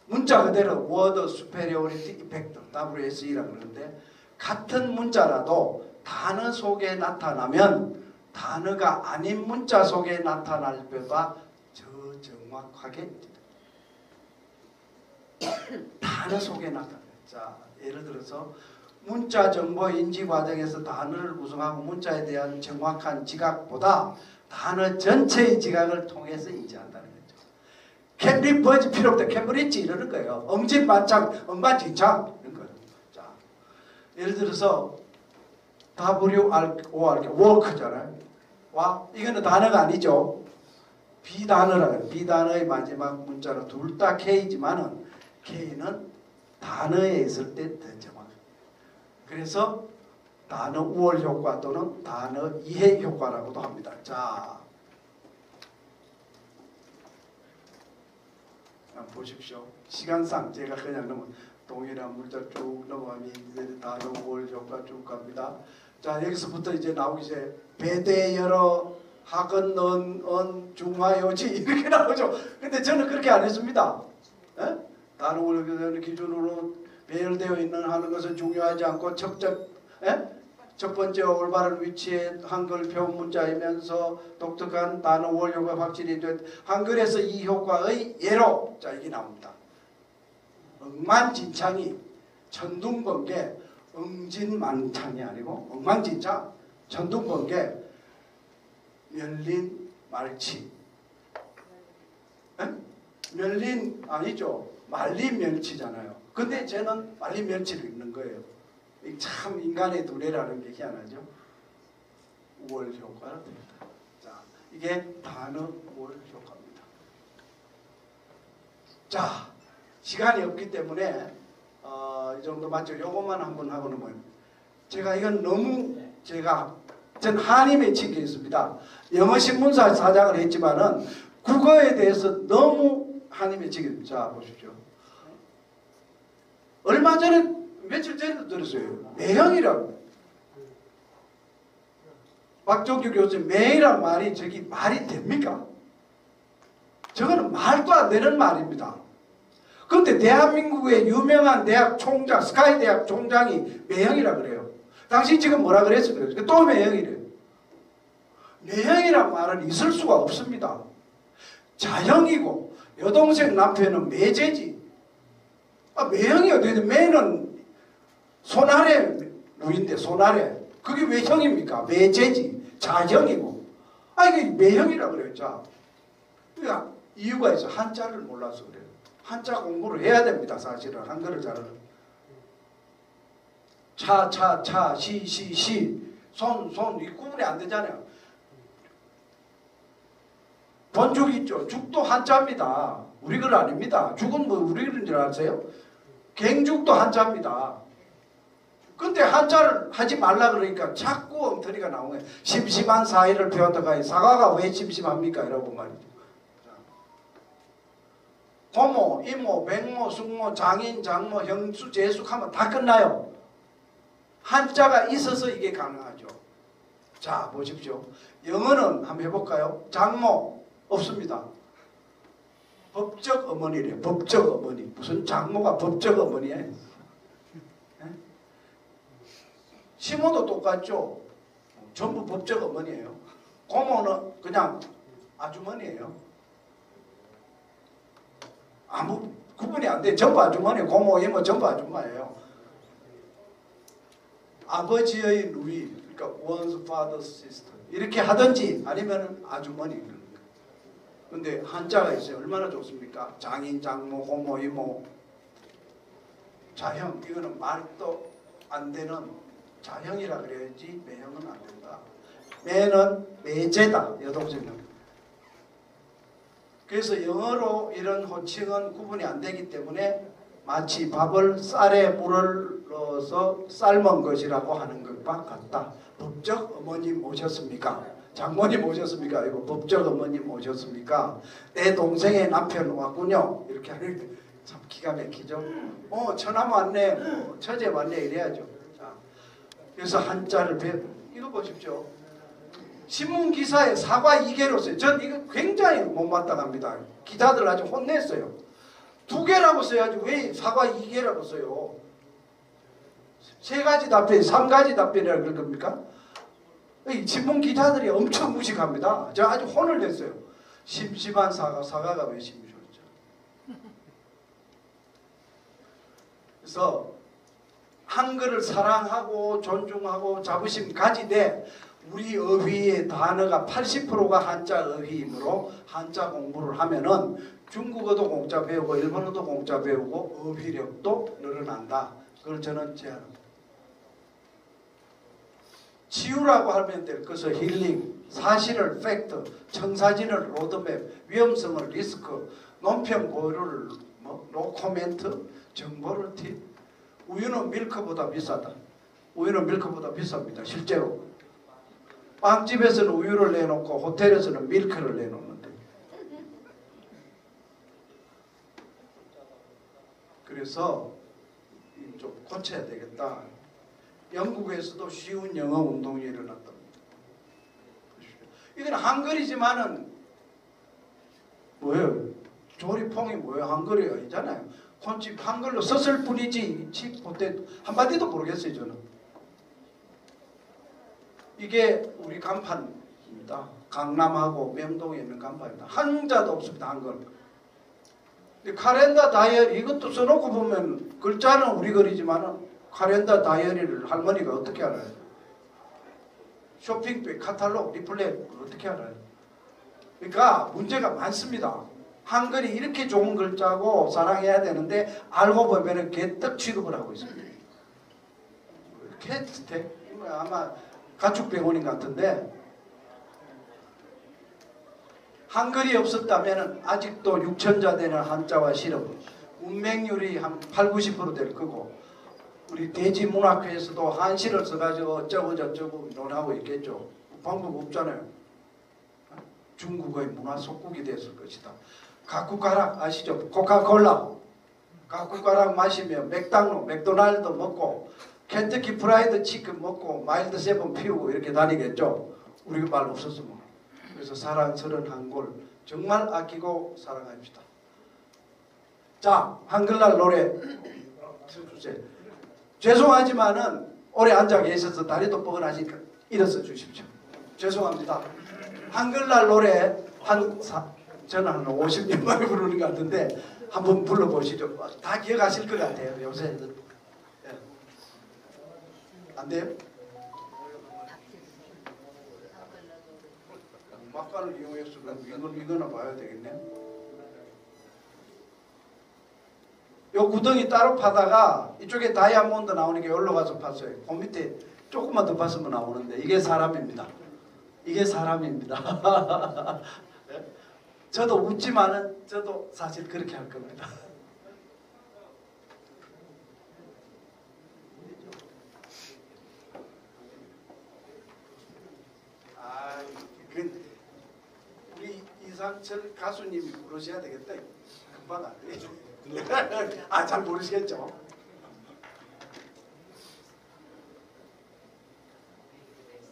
문자 그대로 Word Superiority Effect WSE라고 그러는데, 같은 문자라도 단어 속에 나타나면 단어가 아닌 문자 속에 나타날 때보다 더 정확하게 단어 속에 나타나요. 자, 예를 들어서 문자 정보 인지 과정에서 단어를 구성하고 문자에 대한 정확한 지각보다 단어 전체의 지각을 통해서 인지한다는 거죠. 캠브리지 필요 없다. 캠브리지 이러는 거예요. 엉진만창, 엉망진창 이런 거예요. 자, 예를 들어서 WORK, 워크잖아요. 와, 이거는 단어가 아니죠. 비단어라요. 비단어의 마지막 문자로 둘 다 K지만은 K는 단어에 있을 때 더 정확해요. 그래서 단어 우월 효과 또는 단어 이해 효과라고도 합니다. 자, 보십시오. 시간상 제가 그냥 동일한 문자 쭉 넘어가면 이제 단어 우월 효과 쭉 갑니다. 자, 여기서부터 이제 나오기 시작해. 배대여러 학은 은 중화요지 이렇게 나오죠. 근데 저는 그렇게 안 했습니다. 에? 단어 우월 기준으로 배열되어 있는 하는 것은 중요하지 않고 첫 번째 올바른 위치에 한글 표현 문자이면서 독특한 단어 우월 효과 확실히 된 한글에서 이 효과의 예로, 자, 이게 나옵니다. 엉망진창이 천둥번개, 엉진만창이 아니고 엉망진창, 천둥번개, 멸린 말치. 멸린 아니죠. 말린 멸치잖아요. 근데 쟤는 말린 멸치를 읽는 거예요. 참 인간의 두뇌라는 게 희한하죠. 우월 효과가 됩니다. 자, 이게 단어 우월 효과입니다. 자, 시간이 없기 때문에 이 정도 맞죠? 요것만 한번 하고는 뭐예요? 제가 이건 너무 제가 전 한이 맺힌 게 있습니다. 영어 신문사 사장을 했지만은 국어에 대해서 너무 한이 맺히게. 자 보십시오. 얼마 전에 며칠 전에도 들었어요. 매형이라고. 박종규 교수님 매형이란 말이 저기 말이 됩니까? 저거는 말도 안 되는 말입니다. 그런데 대한민국의 유명한 대학 총장, 스카이 대학 총장이 매형이라 그래요. 당신 지금 뭐라 그랬어? 그래요. 또 매형이래요. 매형이란 말은 있을 수가 없습니다. 자형이고 여동생 남편은 매제지. 매형이 어디 있는 매는 손아래 루인데 손아래. 그게 왜 형입니까? 매제지. 자형이고. 이게 매형이라 그래요. 자, 그러니까 이유가 있어. 한자를 몰라서 그래요. 한자 공부를 해야 됩니다. 사실은 한글을 잘하는. 차, 시, 손, 이 구분이 안 되잖아요. 본죽 있죠. 죽도 한자입니다. 우리 글 아닙니다. 죽은 뭐 우리 글인 줄 아세요? 갱죽도 한자입니다. 근데 한자를 하지 말라 그러니까 자꾸 엉터리가 나오는 거예요. 심심한 사이를 배웠다가 사과가 왜 심심합니까? 이라고 말이죠. 고모, 이모, 백모, 숙모, 장인, 장모, 형수, 제숙하면 다 끝나요. 한자가 있어서 이게 가능하죠. 자, 보십시오. 영어는 한번 해볼까요? 장모 없습니다. 법적 어머니래요. 법적 어머니. 무슨 장모가 법적 어머니예요? 시모도 똑같죠. 전부 법적 어머니예요. 고모는 그냥 아주머니예요. 아무 구분이 안 돼. 전부 아주머니, 고모, 이모 전부 아줌마예요. 아버지의 누이, 그러니까 one's father's sister 이렇게 하든지 아니면 아주머니. 근데 한자가 있어요. 얼마나 좋습니까? 장인, 장모, 고모, 이모, 자형. 이거는 말도 안 되는 자형이라 그래야지 매형은 안 된다. 매는 매제다. 여동생은. 그래서 영어로 이런 호칭은 구분이 안 되기 때문에 마치 밥을 쌀에 물을 넣어서 삶은 것이라고 하는 것과 같다. 법적 어머님 오셨습니까? 장모님 오셨습니까? 이거 법적 어머님 오셨습니까? 내 동생의 남편 왔군요. 이렇게 하니까 참 기가 막히죠. 처남 왔네, 처제 왔네 이래야죠. 자, 그래서 한자를 이거 보십시오. 신문 기사에 사과 2개로 써요. 전 이거 굉장히 못마땅합니다. 기자들 아주 혼냈어요. 2개라고 써야지 왜 사과 2개라고 써요? 3가지 답변, 3가지 답변이라고 그럴 겁니까? 이 신문 기자들이 엄청 무식합니다. 제가 아주 혼을 냈어요. 심심한 사과가 왜 심심하죠? 그래서 한글을 사랑하고 존중하고 자부심 가지되 우리 어휘의 단어가 80%가 한자 어휘이므로 한자 공부를 하면은 중국어도 공짜 배우고 일본어도 공짜 배우고 어휘력도 늘어난다. 그걸 저는 제안합니다. 치유라고 하면 될 것을 힐링, 사실을 팩트, 청사진을 로드맵, 위험성을 리스크, 논평 고려를 노코멘트, 정보를 팁. 우유는 밀크보다 비싸다. 우유는 밀크보다 비쌉니다. 실제로. 빵집에서는 우유를 내놓고 호텔에서는 밀크를 내놓는데. 그래서 좀 고쳐야 되겠다. 영국에서도 쉬운 영어 운동이 일어났답니다. 이건 한글이지만은 뭐예요? 조리퐁이 뭐예요? 한글이 아니잖아요. 콘칩 한글로 썼을 뿐이지 칩 그때 한마디도 모르겠어요. 저는. 이게 우리 간판입니다. 강남하고 명동에 있는 간판입니다. 한자도 없습니다. 한글. 카렌더 다이어리 이것도 써놓고 보면 글자는 우리 글이지만 카렌더 다이어리를 할머니가 어떻게 알아요? 쇼핑백, 카탈로그, 리플렛 어떻게 알아요? 그러니까 문제가 많습니다. 한글이 이렇게 좋은 글자고 사랑해야 되는데 알고 보면 개떡 취급을 하고 있습니다. 개떡? 아마 가축병원인 같은데 한글이 없었다면 아직도 6천자 되는 한자와 실업 문맹률이 한 8, 90% 될 거고 우리 대지문학회에서도 한시를 써가지고 어쩌고 저쩌고 논하고 있겠죠. 방법 없잖아요. 중국의 문화 속국이 됐을 것이다. 각국 가락 아시죠? 코카콜라 각국 가락 마시며 맥도날드 먹고 켄터키 프라이드 치킨 먹고 마일드 세븐 피우고 이렇게 다니겠죠. 우리 말 없었으면. 그래서 사랑스러운 한글 정말 아끼고 사랑합시다. 자, 한글날 노래 틀어주세요. 죄송하지만은 오래 앉아 계셔서 다리도 뻐근하시니까 일어서 주십시오. 죄송합니다. 한글날 노래 저는 한 50년 만에 부르는 것 같은데 한번 불러보시죠. 다 기억하실 것 같아요. 요새 예. 안 돼요? 막간을 이용해서 이거나 봐야 되겠네. 요 구덩이 따로 파다가 이쪽에 다이아몬드 나오는 게 여기로 가서 팠어요. 그 밑에 조금만 더 봤으면 나오는데 이게 사람입니다. 이게 사람입니다. 저도 웃지만은 저도 사실 그렇게 할 겁니다. 우리 이상철 가수님이 부르셔야 되겠다. 금방 안 되죠. 아, 잘 모르시겠죠?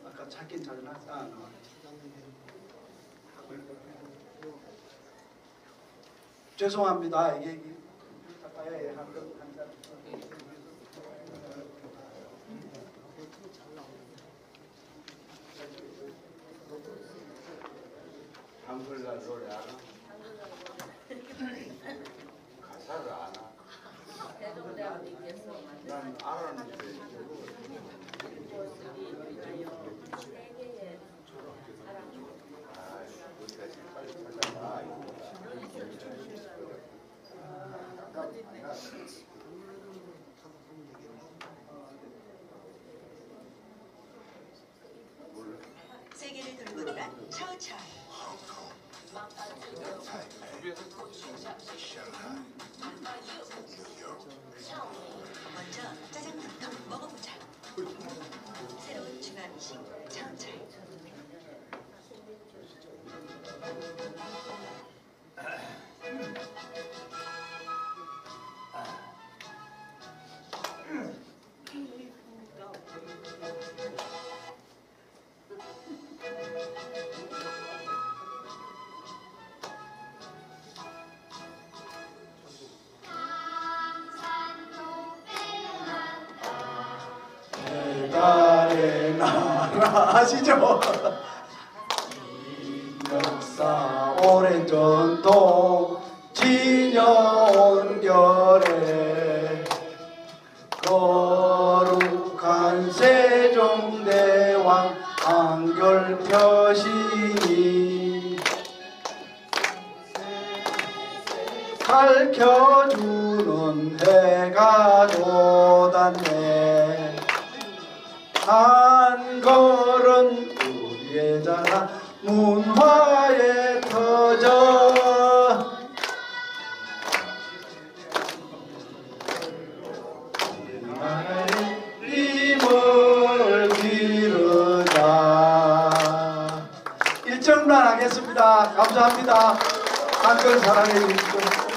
아까 찾긴 찾아놨어. 죄송합니다. 이게 한글날 노래 알아? 가사를 아나? 난 알았는데 세계를 돌보느라 차우차우. 먼저 짜장면부터 먹어보자. 새로운 중화음식 차우차우. 달의 나라 아시죠? 역사 오랜 전통 진여온결에 거룩한 세종대왕 안결표시니 가르쳐주는 해가 돋았네. 한걸은 우리의 자랑 문화에 터져 힘을 기르자. 일정만 하겠습니다. 감사합니다. 한걸 사랑해 주십시오.